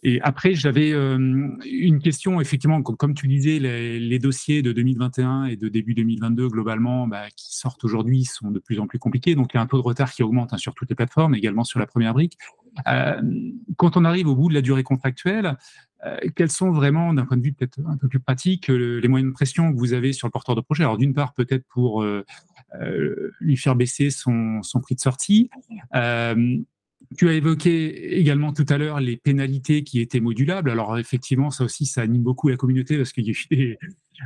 Et après, j'avais une question, effectivement, comme tu disais, les dossiers de 2021 et de début 2022, globalement, qui sortent aujourd'hui, sont de plus en plus compliqués. Donc, il y a un taux de retard qui augmente, hein, sur toutes les plateformes, également sur la première brique. Euh, Quand on arrive au bout de la durée contractuelle, quels sont vraiment, d'un point de vue peut-être un peu plus pratique, les moyens de pression que vous avez sur le porteur de projet? Alors, d'une part, peut-être pour lui faire baisser son prix de sortie. Euh, Tu as évoqué également tout à l'heure les pénalités qui étaient modulables. Alors effectivement, ça aussi, ça anime beaucoup la communauté parce qu'il y a eu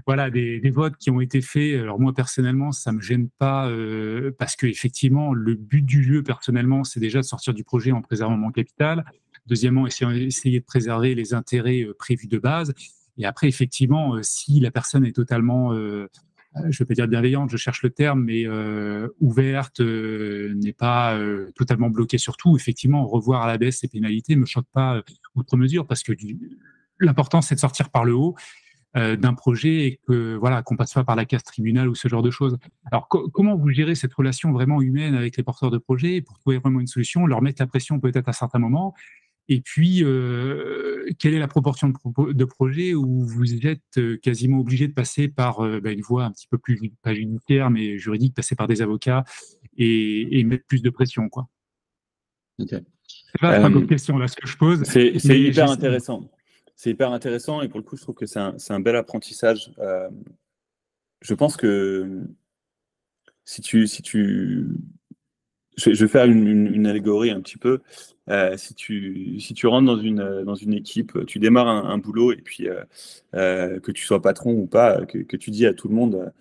voilà, des votes qui ont été faits. Alors moi, personnellement, ça me gêne pas parce que effectivement, le but du jeu, personnellement, c'est déjà de sortir du projet en préservant mon capital. Deuxièmement, essayer de préserver les intérêts prévus de base. Et après, effectivement, si la personne est totalement je ne vais pas dire bienveillante, je cherche le terme, mais ouverte, n'est pas totalement bloquée sur tout. Effectivement, revoir à la baisse ces pénalités ne me choque pas outre mesure parce que l'important, c'est de sortir par le haut d'un projet et que voilà, qu'on passe pas par la case tribunal ou ce genre de choses. Alors, comment vous gérez cette relation vraiment humaine avec les porteurs de projets pour trouver vraiment une solution, leur mettre la pression peut-être à certains moments et puis, quelle est la proportion de projets où vous êtes quasiment obligé de passer par une voie un petit peu plus, pas judiciaire, mais juridique, passer par des avocats et mettre plus de pression, quoi. Ok. C'est pas comme Euh, question là ce que je pose, c'est mais hyper intéressant. C'est hyper intéressant et pour le coup, je trouve que c'est un bel apprentissage. Je pense que si tu je vais faire une allégorie un petit peu. Si tu rentres dans une équipe, tu démarres un boulot et puis que tu sois patron ou pas, que tu dis à tout le monde,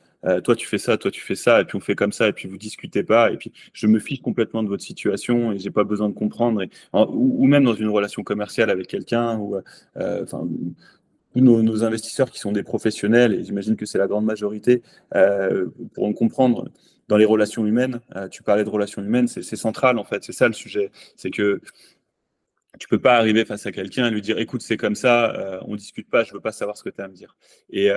toi tu fais ça, et puis on fait comme ça, et puis vous discutez pas, et puis je me fiche complètement de votre situation et j'ai pas besoin de comprendre, ou même dans une relation commerciale avec quelqu'un, enfin, tous nos investisseurs qui sont des professionnels, et j'imagine que c'est la grande majorité, pourront comprendre dans les relations humaines. Tu parlais de relations humaines, c'est central en fait, c'est ça le sujet. C'est que tu peux pas arriver face à quelqu'un et lui dire écoute, c'est comme ça, on discute pas, je veux pas savoir ce que tu as à me dire. Et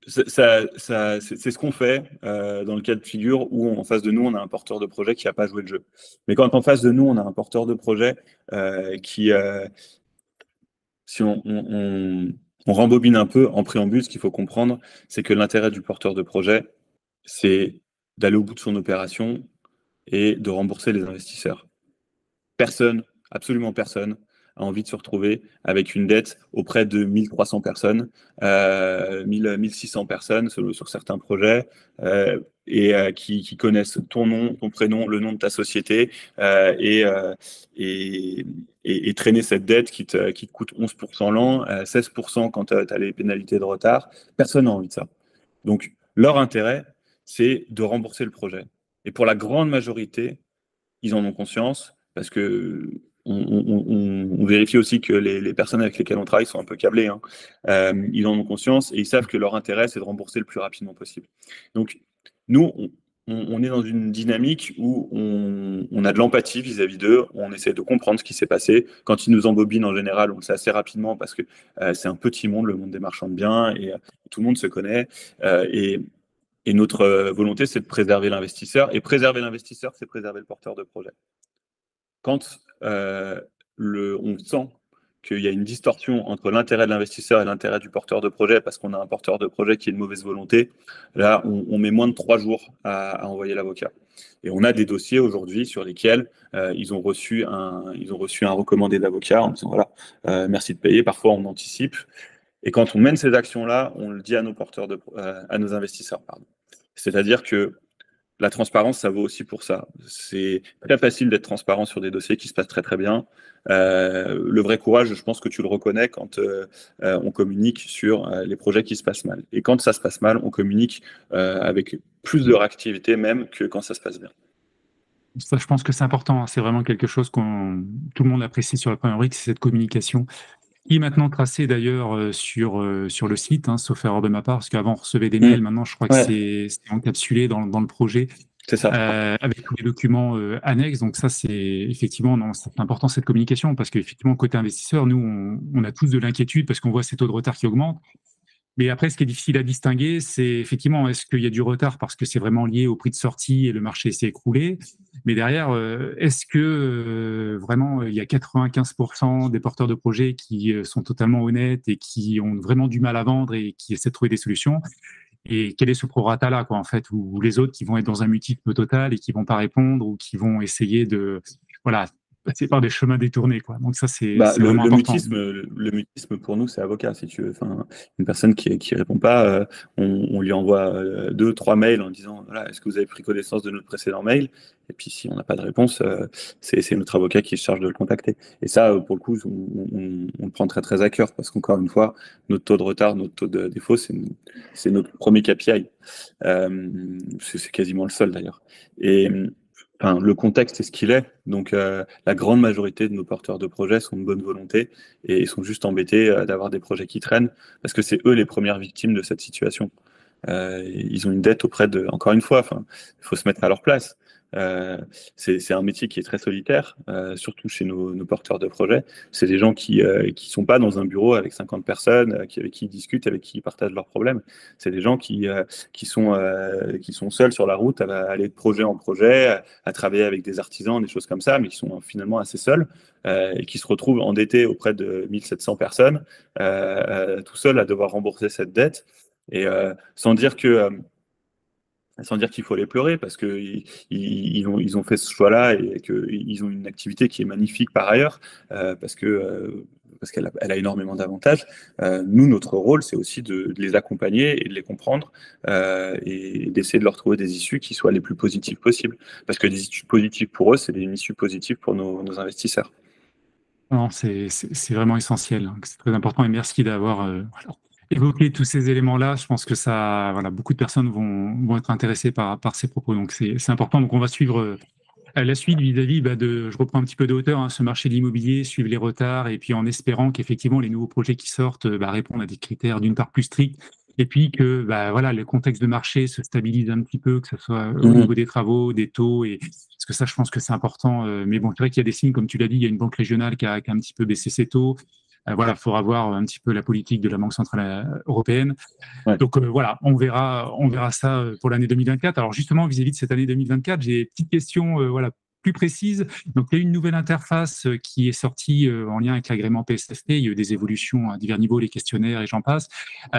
c'est ce qu'on fait dans le cas de figure où en face de nous, on a un porteur de projet qui n'a pas joué le jeu. Mais quand en face de nous, on a un porteur de projet qui, si On rembobine un peu en préambule. Ce qu'il faut comprendre, c'est que l'intérêt du porteur de projet, c'est d'aller au bout de son opération et de rembourser les investisseurs. Personne, absolument personne, a envie de se retrouver avec une dette auprès de 1300 personnes, 1600 personnes sur certains projets, qui connaissent ton nom, ton prénom, le nom de ta société, euh, et, euh, et, et traîner cette dette qui te coûte 11% l'an, 16% quand tu as les pénalités de retard. Personne n'a envie de ça. Donc, leur intérêt, c'est de rembourser le projet. Et pour la grande majorité, ils en ont conscience parce que on vérifie aussi que les personnes avec lesquelles on travaille sont un peu câblées. Hein. Ils en ont conscience et ils savent que leur intérêt, c'est de rembourser le plus rapidement possible. Donc, nous, on est dans une dynamique où on a de l'empathie vis-à-vis d'eux, on essaie de comprendre ce qui s'est passé. Quand ils nous embobinent, en général, on le sait assez rapidement parce que c'est un petit monde, le monde des marchands de biens, et tout le monde se connaît. Et notre volonté, c'est de préserver l'investisseur. Et préserver l'investisseur, c'est préserver le porteur de projet. Quand on sent qu'il y a une distorsion entre l'intérêt de l'investisseur et l'intérêt du porteur de projet, parce qu'on a un porteur de projet qui est de mauvaise volonté, là, on met moins de 3 jours à envoyer l'avocat. Et on a des dossiers aujourd'hui sur lesquels ils ont reçu un recommandé d'avocat en disant voilà, merci de payer. Parfois, on anticipe. Et quand on mène ces actions-là, on le dit à à nos investisseurs. Pardon. C'est-à-dire que la transparence, ça vaut aussi pour ça. C'est très facile d'être transparent sur des dossiers qui se passent très très bien. Le vrai courage, je pense que tu le reconnais quand on communique sur les projets qui se passent mal. Et quand ça se passe mal, on communique avec plus de réactivité même que quand ça se passe bien. Ça, je pense que c'est important. Hein. C'est vraiment quelque chose tout le monde apprécie sur la première brique, c'est cette communication qui est maintenant tracée d'ailleurs sur le site, hein, sauf erreur de ma part, parce qu'avant on recevait des mails, maintenant je crois que Ouais, c'est encapsulé dans le projet c'est ça. avec tous les documents annexes. Donc ça, c'est effectivement, non, c'est important cette communication, parce qu'effectivement, côté investisseur, nous, on a tous de l'inquiétude parce qu'on voit ces taux de retard qui augmentent. Mais après, ce qui est difficile à distinguer, c'est effectivement, est-ce qu'il y a du retard parce que c'est vraiment lié au prix de sortie et le marché s'est écroulé? Mais derrière, est-ce que vraiment il y a 95% des porteurs de projets qui sont totalement honnêtes et qui ont vraiment du mal à vendre et qui essaient de trouver des solutions? Et quel est ce prorata-là, quoi, en fait, ou les autres qui vont être dans un mutisme total et qui vont pas répondre ou qui vont essayer de, voilà, passer par des chemins détournés, quoi. Donc ça, c'est Bah, vraiment important. le mutisme pour nous, c'est avocat, si tu veux. Enfin, une personne qui répond pas, on lui envoie 2, 3 mails en disant voilà, est-ce que vous avez pris connaissance de notre précédent mail? Et puis si on n'a pas de réponse, c'est notre avocat qui se charge de le contacter. Et ça, pour le coup, on le prend très très à cœur parce qu'encore une fois, notre taux de retard, notre taux de défaut, c'est notre premier KPI. C'est quasiment le seul d'ailleurs. Et enfin, le contexte est ce qu'il est. Donc, la grande majorité de nos porteurs de projets sont de bonne volonté et sont juste embêtés d'avoir des projets qui traînent parce que c'est eux les premières victimes de cette situation. Ils ont une dette auprès de, encore une fois, enfin, il faut se mettre à leur place. Euh, c'est un métier qui est très solitaire, surtout chez nos porteurs de projets. C'est des gens qui sont pas dans un bureau avec 50 personnes, avec qui ils discutent, avec qui ils partagent leurs problèmes. C'est des gens qui sont seuls sur la route à aller de projet en projet, à travailler avec des artisans, des choses comme ça, mais qui sont finalement assez seuls et qui se retrouvent endettés auprès de 1700 personnes, tout seuls à devoir rembourser cette dette. Et sans dire qu'il faut les pleurer, parce qu'ils ont fait ce choix-là et qu'ils ont une activité qui est magnifique par ailleurs, parce qu'elle a énormément d'avantages. Nous, notre rôle, c'est aussi de les accompagner et de les comprendre et d'essayer de leur trouver des issues qui soient les plus positives possibles. Parce que des issues positives pour eux, c'est des issues positives pour nos investisseurs. Non, c'est vraiment essentiel. Hein. C'est très important et merci d'avoir voilà, évoqué tous ces éléments-là. Je pense que ça, voilà, beaucoup de personnes vont être intéressées par ces propos. Donc, c'est important. Donc, on va suivre la suite vis-à-vis je reprends un petit peu de hauteur, hein, ce marché de l'immobilier, suivre les retards et puis en espérant qu'effectivement, les nouveaux projets qui sortent répondent à des critères d'une part plus stricts et puis que voilà, le contexte de marché se stabilise un petit peu, que ce soit au niveau des travaux, des taux et parce que ça, je pense que c'est important. Mais bon, c'est vrai qu'il y a des signes, comme tu l'as dit, il y a une banque régionale qui a un petit peu baissé ses taux. Voilà, il faudra voir un petit peu la politique de la Banque centrale européenne. Ouais. Donc voilà, on verra ça pour l'année 2024. Alors justement, vis-à-vis de cette année 2024, j'ai des petites questions voilà, plus précise. Donc, il y a une nouvelle interface qui est sortie en lien avec l'agrément PSFP. Il y a eu des évolutions à divers niveaux, les questionnaires et j'en passe.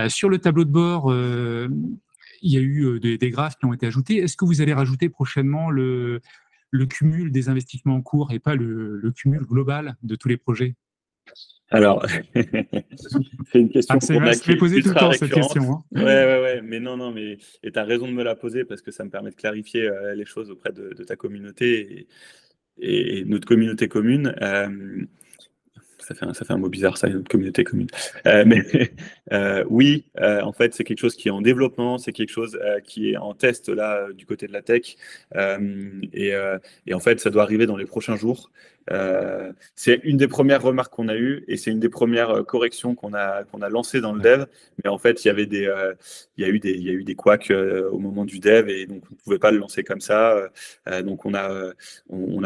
Sur le tableau de bord, il y a eu des graphes qui ont été ajoutés. Est-ce que vous allez rajouter prochainement le cumul des investissements en cours et pas le cumul global de tous les projets? Alors, c'est une question C'est posé tout le ultra temps, cette récurrente. question. Hein. Ouais, mais non, mais tu as raison de me la poser parce que ça me permet de clarifier les choses auprès de ta communauté et notre communauté commune. Ça fait un mot bizarre, ça, une communauté commune. Mais oui, en fait, c'est quelque chose qui est en développement, c'est quelque chose qui est en test là du côté de la tech, et en fait, ça doit arriver dans les prochains jours. C'est une des premières remarques qu'on a eues et c'est une des premières corrections qu'on a lancées dans le dev. Mais en fait, il y a eu des couacs au moment du dev et donc on ne pouvait pas le lancer comme ça. Donc on a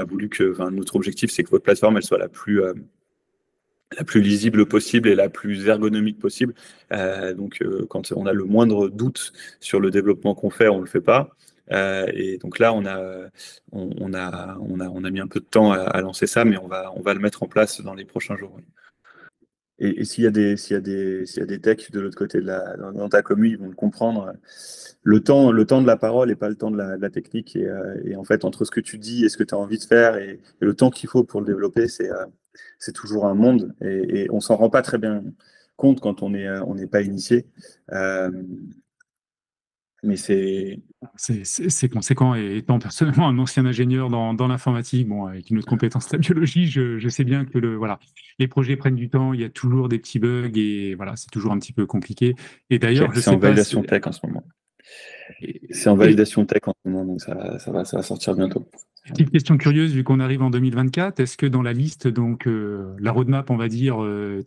voulu que, enfin, notre objectif, c'est que votre plateforme elle soit la plus lisible possible et la plus ergonomique possible. Donc, quand on a le moindre doute sur le développement qu'on fait, on ne le fait pas. Et donc là, on a mis un peu de temps à lancer ça, mais on va le mettre en place dans les prochains jours. Oui. Et s'il y a des techs de l'autre côté dans ta commune, ils vont le comprendre. Le temps de la parole et pas le temps de la technique. Et en fait, entre ce que tu dis et ce que tu as envie de faire et le temps qu'il faut pour le développer, c'est toujours un monde. Et on s'en rend pas très bien compte quand on n'est pas initié. Mais c'est C'est conséquent. Et étant personnellement un ancien ingénieur dans l'informatique, bon, avec une autre compétence, la biologie, je sais bien que voilà, les projets prennent du temps, il y a toujours des petits bugs et voilà, c'est toujours un petit peu compliqué. Et d'ailleurs, je c'est sais en pas. validation tech en ce moment. C'est en validation tech en ce moment, donc ça va sortir bientôt. Petite question curieuse, vu qu'on arrive en 2024, est-ce que dans la liste, donc la roadmap, on va dire,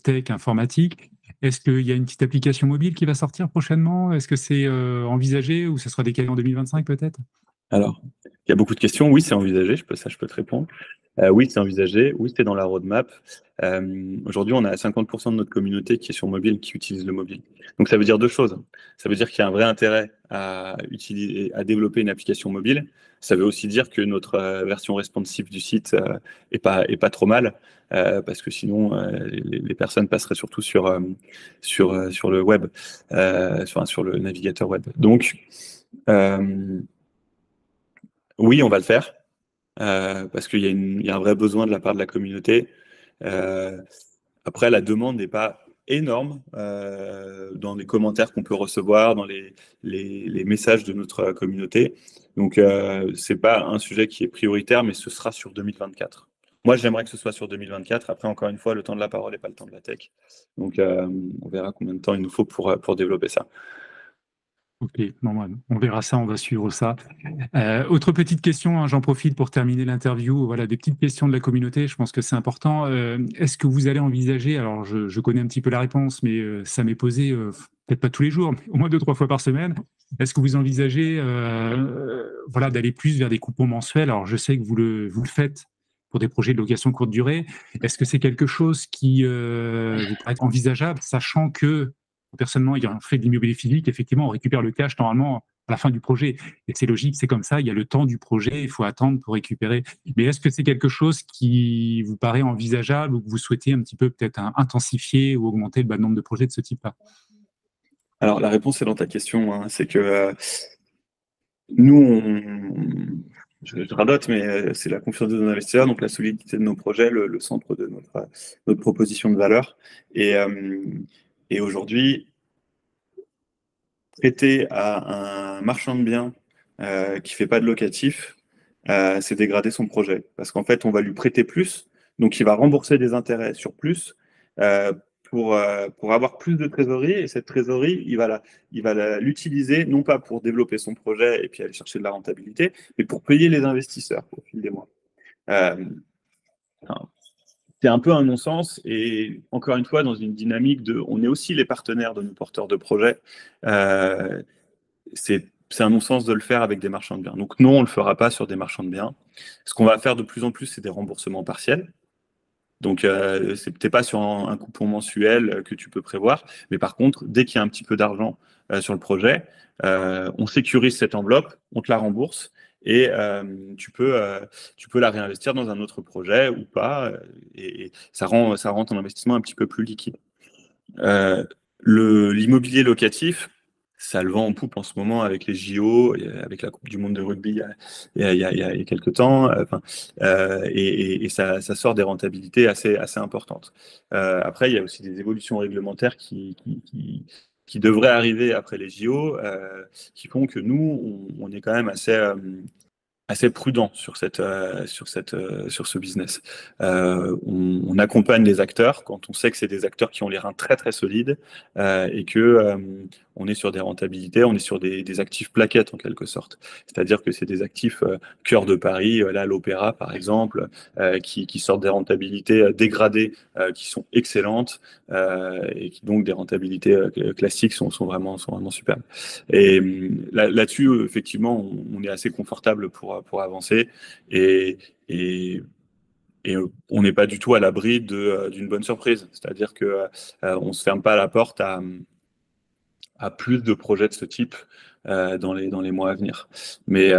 tech, informatique, est-ce qu'il y a une petite application mobile qui va sortir prochainement? Est-ce que c'est envisagé ou ça sera décalé en 2025 peut-être? Alors, il y a beaucoup de questions. Oui, c'est envisagé, je peux te répondre. Oui, c'est envisagé. Oui, c'est dans la roadmap. Aujourd'hui, on a 50% de notre communauté qui est sur mobile, qui utilise le mobile. Donc, ça veut dire deux choses. Ça veut dire qu'il y a un vrai intérêt à développer une application mobile. Ça veut aussi dire que notre version responsive du site est pas trop mal, parce que sinon, les personnes passeraient surtout sur le web, sur le navigateur web. Donc, oui, on va le faire. Parce qu'il y a un vrai besoin de la part de la communauté. Euh, Après, la demande n'est pas énorme dans les commentaires qu'on peut recevoir, dans les messages de notre communauté. Donc, ce n'est pas un sujet qui est prioritaire, mais ce sera sur 2024. Moi, j'aimerais que ce soit sur 2024. Après, encore une fois, le temps de la parole n'est pas le temps de la tech. Donc, on verra combien de temps il nous faut pour développer ça. Ok, bon, on verra ça, on va suivre ça. Autre petite question, hein, j'en profite pour terminer l'interview. Voilà, des petites questions de la communauté, je pense que c'est important. Est-ce que vous allez envisager, alors je connais un petit peu la réponse, mais ça m'est posé peut-être pas tous les jours, mais au moins 2-3 fois par semaine. Est-ce que vous envisagez voilà, d'aller plus vers des coupons mensuels? Alors je sais que vous le faites pour des projets de location courte durée. Est-ce que c'est quelque chose qui vous paraît envisageable, sachant que personnellement, ayant fait de l'immobilier physique, effectivement, on récupère le cash normalement à la fin du projet. Et c'est logique, c'est comme ça, il y a le temps du projet, il faut attendre pour récupérer. Mais est-ce que c'est quelque chose qui vous paraît envisageable ou que vous souhaitez un petit peu peut-être intensifier ou augmenter le nombre de projets de ce type-là? Alors, la réponse est dans ta question, hein. C'est que nous, je radote, mais c'est la confiance de nos investisseurs, donc la solidité de nos projets, le centre de notre proposition de valeur. Et aujourd'hui, prêter à un marchand de biens qui fait pas de locatif, c'est dégrader son projet. Parce qu'en fait, on va lui prêter plus, donc il va rembourser des intérêts sur plus euh, pour avoir plus de trésorerie. Et cette trésorerie, il va l'utiliser non pas pour développer son projet et puis aller chercher de la rentabilité, mais pour payer les investisseurs au fil des mois. Euh, enfin, c'est un peu un non-sens et encore une fois dans une dynamique de on est aussi les partenaires de nos porteurs de projets. Euh, c'est un non-sens de le faire avec des marchands de biens. Donc non, on ne le fera pas sur des marchands de biens. Ce qu'on va faire de plus en plus, c'est des remboursements partiels. Donc c'est peut-être pas sur un coupon mensuel que tu peux prévoir, mais par contre, dès qu'il y a un petit peu d'argent sur le projet, on sécurise cette enveloppe, on te la rembourse et tu peux la réinvestir dans un autre projet ou pas, et ça rend ton investissement un petit peu plus liquide. L'immobilier locatif, ça le vend en poupe en ce moment avec les JO, et avec la Coupe du Monde de rugby il y a quelques temps, et ça sort des rentabilités assez importantes. Après, il y a aussi des évolutions réglementaires qui devraient arriver après les JO, qui font que nous, on est quand même assez prudent sur ce business. On accompagne les acteurs quand on sait que c'est des acteurs qui ont les reins très très solides, et que on est sur des rentabilités, on est sur des actifs plaquettes en quelque sorte. C'est-à-dire que c'est des actifs cœur de Paris, là l'Opéra par exemple, qui sortent des rentabilités dégradées, qui sont excellentes, et qui donc des rentabilités classiques sont vraiment superbes. Et là-dessus, effectivement, on est assez confortable pour avancer, et, et, et on n'est pas du tout à l'abri d'une bonne surprise. C'est-à-dire que on ne se ferme pas la porte à plus de projets de ce type dans les mois à venir. Mais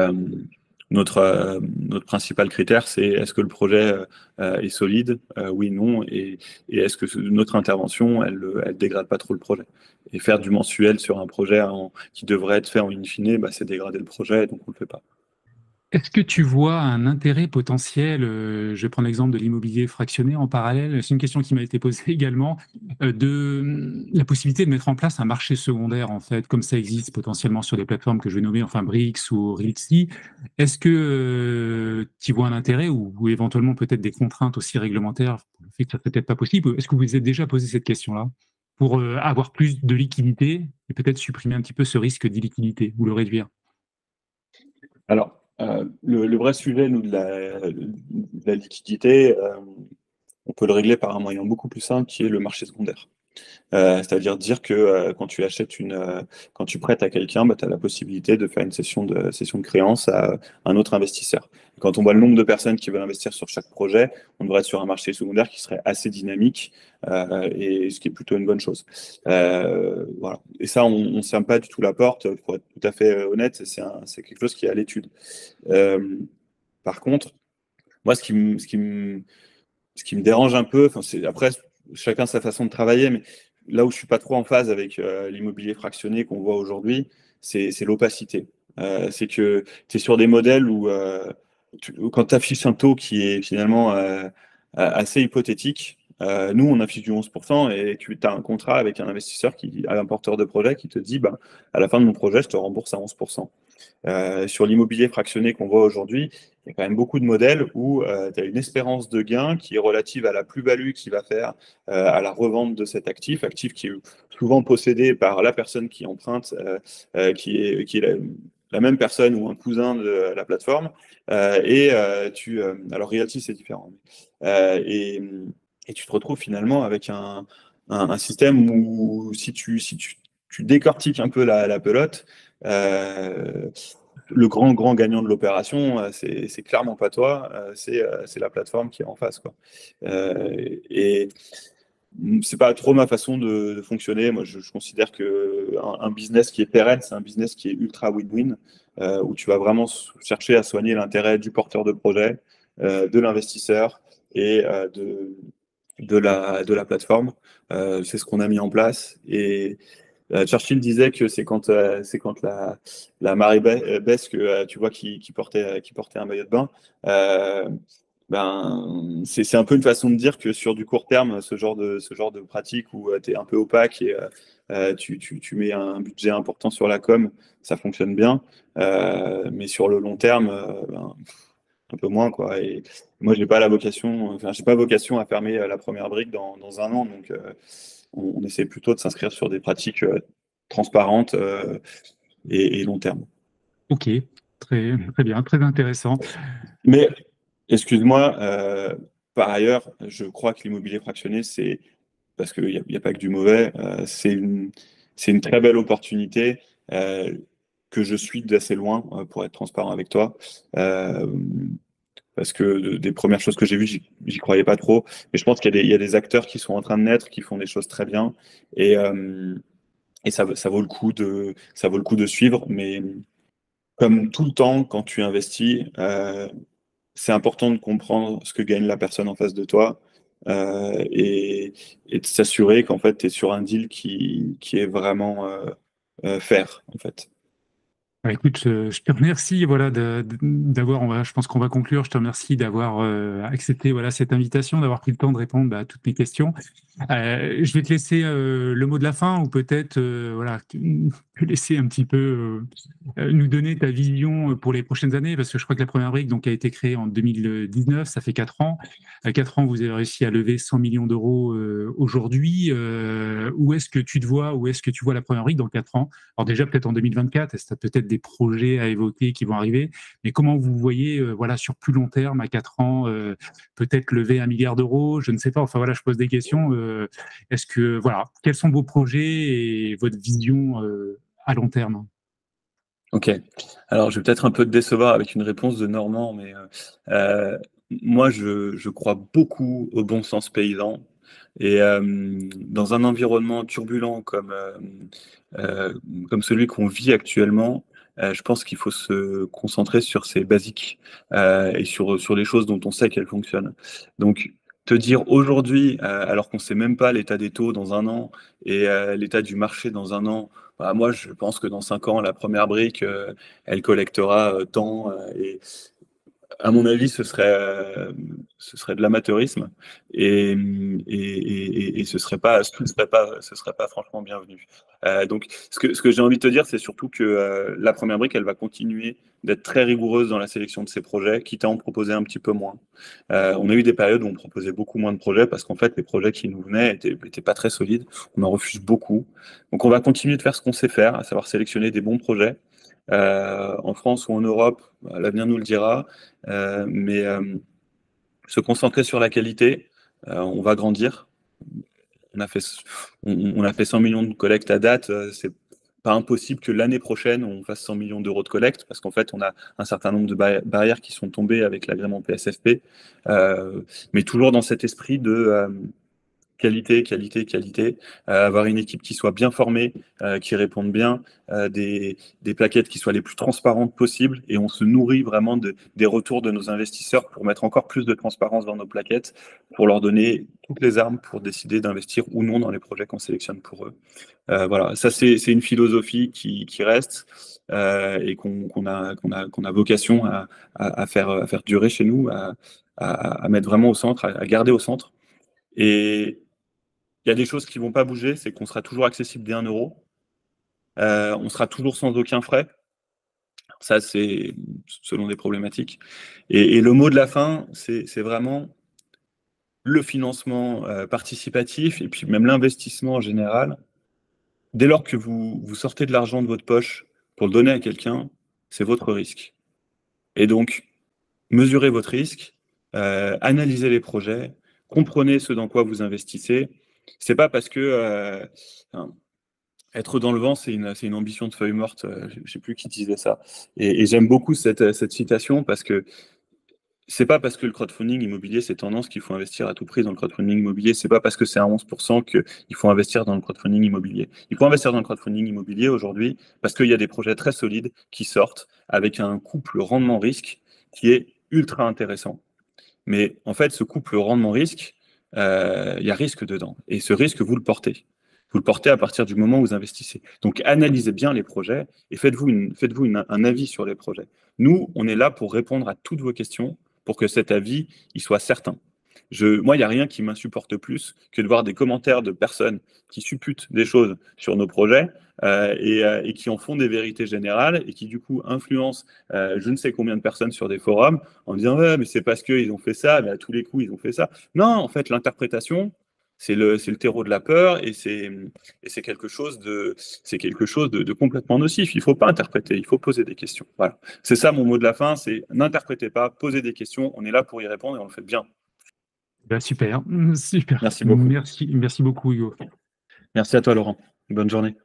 notre principal critère, c'est est-ce que le projet est solide, oui, non, et est-ce que notre intervention, elle dégrade pas trop le projet. Et faire du mensuel sur un projet qui devrait être fait en in fine, bah, c'est dégrader le projet, donc on le fait pas. Est-ce que tu vois un intérêt potentiel, je vais prendre l'exemple de l'immobilier fractionné en parallèle, c'est une question qui m'a été posée également, la possibilité de mettre en place un marché secondaire, en fait, comme ça existe potentiellement sur des plateformes que je vais nommer, enfin Brix ou Realty. Est-ce que tu vois un intérêt ou éventuellement peut-être des contraintes aussi réglementaires pour le fait que ça peut-être pas possible? Est-ce que vous vous êtes déjà posé cette question-là pour avoir plus de liquidité et peut-être supprimer un petit peu ce risque d'illiquidité ou le réduire? Alors, le vrai sujet, nous, de la liquidité, on peut le régler par un moyen beaucoup plus simple qui est le marché secondaire. C'est-à-dire dire que quand tu prêtes à quelqu'un, bah, tu as la possibilité de faire une session de créance à un autre investisseur. Quand on voit le nombre de personnes qui veulent investir sur chaque projet, on devrait être sur un marché secondaire qui serait assez dynamique, et ce qui est plutôt une bonne chose. Voilà. Et ça, on ne se ferme pas du tout la porte, pour être tout à fait honnête, c'est quelque chose qui est à l'étude. Euh, Par contre, moi, ce qui me dérange un peu, enfin, après, chacun sa façon de travailler, mais là où je suis pas trop en phase avec l'immobilier fractionné qu'on voit aujourd'hui, c'est l'opacité. C'est que tu es sur des modèles où, quand tu affiches un taux qui est finalement assez hypothétique, nous, on affiche du 11% et tu as un contrat avec un investisseur, un porteur de projet qui te dit, bah, à la fin de mon projet, je te rembourse à 11%. Sur l'immobilier fractionné qu'on voit aujourd'hui, il y a quand même beaucoup de modèles où tu as une espérance de gain qui est relative à la plus-value qu'il va faire à la revente de cet actif qui est souvent possédé par la personne qui emprunte, qui est la même personne ou un cousin de la plateforme. Alors, Realty, c'est différent. Et tu te retrouves finalement avec un système où tu décortiques un peu la pelote, euh, le grand gagnant de l'opération, c'est clairement pas toi, c'est la plateforme qui est en face, quoi. Et c'est pas trop ma façon de fonctionner. Moi, je considère que un business qui est pérenne, c'est un business qui est ultra win-win, où tu vas vraiment chercher à soigner l'intérêt du porteur de projet, de l'investisseur et de la plateforme. C'est ce qu'on a mis en place. Et Churchill disait que c'est quand la marée baisse que tu vois qui portait un maillot de bain. Ben, c'est un peu une façon de dire que sur du court terme, ce genre de pratique où tu es un peu opaque et tu mets un budget important sur la com, ça fonctionne bien. Mais sur le long terme, ben, un peu moins, quoi. Et moi, j'ai pas vocation à fermer la première brique dans un an. Donc, on essaie plutôt de s'inscrire sur des pratiques transparentes et long terme. Ok, très bien, très intéressant. Mais, excuse-moi, par ailleurs, je crois que l'immobilier fractionné, c'est parce qu'il n'y a pas que du mauvais, c'est une très belle opportunité que je suis d'assez loin, pour être transparent avec toi. Euh, Parce que des premières choses que j'ai vues, j'y croyais pas trop. Mais je pense qu'il y a des acteurs qui sont en train de naître, qui font des choses très bien. Et, ça vaut le coup ça vaut le coup de suivre. Mais Comme tout le temps, quand tu investis, c'est important de comprendre ce que gagne la personne en face de toi et de s'assurer qu'en fait, tu es sur un deal qui est vraiment fair, en fait. Bah, écoute, je te remercie, voilà, d'avoir, je pense qu'on va conclure. Je te remercie d'avoir accepté, voilà, cette invitation, d'avoir pris le temps de répondre, bah, à toutes mes questions. Je vais te laisser le mot de la fin, ou peut-être, voilà, te laisser un petit peu nous donner ta vision pour les prochaines années, parce que je crois que la première brique donc a été créée en 2019, ça fait 4 ans. À 4 ans, vous avez réussi à lever 100 millions d'euros aujourd'hui. Où est-ce que tu te vois, où est-ce que tu vois la première brique dans 4 ans? Alors déjà, peut-être en 2024, est-ce que tu as peut-être des projets à évoquer qui vont arriver, mais comment vous voyez, voilà, sur plus long terme, à 4 ans, peut-être lever 1 milliard d'euros, je ne sais pas. Enfin voilà, je pose des questions. Est-ce que, voilà, quels sont vos projets et votre vision à long terme? Ok. Alors, je vais peut-être un peu te décevoir avec une réponse de Normand, mais euh, moi, je crois beaucoup au bon sens paysan. Et dans un environnement turbulent euh, comme celui qu'on vit actuellement, je pense qu'il faut se concentrer sur ses basiques et sur les choses dont on sait qu'elles fonctionnent. Donc, te dire aujourd'hui, alors qu'on ne sait même pas l'état des taux dans un an et l'état du marché dans un an, bah, moi, je pense que dans 5 ans, la première brique, elle collectera tant. Et à mon avis, ce serait de l'amateurisme et ce serait pas franchement bienvenu. Donc, ce que j'ai envie de te dire, c'est surtout que la première brique, elle va continuer d'être très rigoureuse dans la sélection de ses projets, quitte à en proposer un petit peu moins. On a eu des périodes où on proposait beaucoup moins de projets parce qu'en fait, les projets qui nous venaient étaient pas très solides. On en refuse beaucoup. Donc, on va continuer de faire ce qu'on sait faire, à savoir sélectionner des bons projets. En France ou en Europe, l'avenir nous le dira. Mais se concentrer sur la qualité, on va grandir. On a fait, on a fait 100 millions de collectes à date. C'est pas impossible que l'année prochaine, on fasse 100 millions d'euros de collecte, parce qu'en fait, on a un certain nombre de barrières qui sont tombées avec l'agrément PSFP. Mais toujours dans cet esprit de qualité, qualité, qualité. Avoir une équipe qui soit bien formée, qui réponde bien, des plaquettes qui soient les plus transparentes possibles. Et on se nourrit vraiment des retours de nos investisseurs pour mettre encore plus de transparence dans nos plaquettes, pour leur donner toutes les armes pour décider d'investir ou non dans les projets qu'on sélectionne pour eux. Voilà, ça c'est une philosophie qui reste et qu'on a vocation à faire durer chez nous, à mettre vraiment au centre, à garder au centre. Et il y a des choses qui ne vont pas bouger, c'est qu'on sera toujours accessible dès 1 euro. On sera toujours sans aucun frais. Ça, c'est selon des problématiques. Et le mot de la fin, c'est vraiment le financement participatif et puis même l'investissement en général. Dès lors que vous sortez de l'argent de votre poche pour le donner à quelqu'un, c'est votre risque. Et donc, mesurez votre risque, analysez les projets, comprenez ce dans quoi vous investissez. C'est pas parce que être dans le vent, c'est une ambition de feuille morte. Je ne sais plus qui disait ça. Et j'aime beaucoup cette citation parce que c'est pas parce que le crowdfunding immobilier c'est tendance qu'il faut investir à tout prix dans le crowdfunding immobilier. C'est pas parce que c'est à 11% qu'il faut investir dans le crowdfunding immobilier. Il faut investir dans le crowdfunding immobilier aujourd'hui parce qu'il y a des projets très solides qui sortent avec un couple rendement-risque qui est ultra intéressant. Mais en fait, ce couple rendement-risque, il y a risque dedans. Et ce risque, vous le portez. Vous le portez à partir du moment où vous investissez. Donc, analysez bien les projets et faites-vous un avis sur les projets. Nous, on est là pour répondre à toutes vos questions pour que cet avis il soit certain. Moi, il n'y a rien qui m'insupporte plus que de voir des commentaires de personnes qui supputent des choses sur nos projets et qui en font des vérités générales et qui, du coup, influencent je ne sais combien de personnes sur des forums en disant ouais, mais c'est parce qu'ils ont fait ça, mais à tous les coups, ils ont fait ça. Non, en fait, l'interprétation, c'est le terreau de la peur et c'est quelque chose de complètement nocif. Il ne faut pas interpréter, il faut poser des questions. Voilà. C'est ça mon mot de la fin, c'est n'interprétez pas, posez des questions, on est là pour y répondre et on le fait bien. Bah, super, super. Merci beaucoup. Merci beaucoup, Hugo. Merci à toi, Laurent. Bonne journée.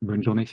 Bonne journée.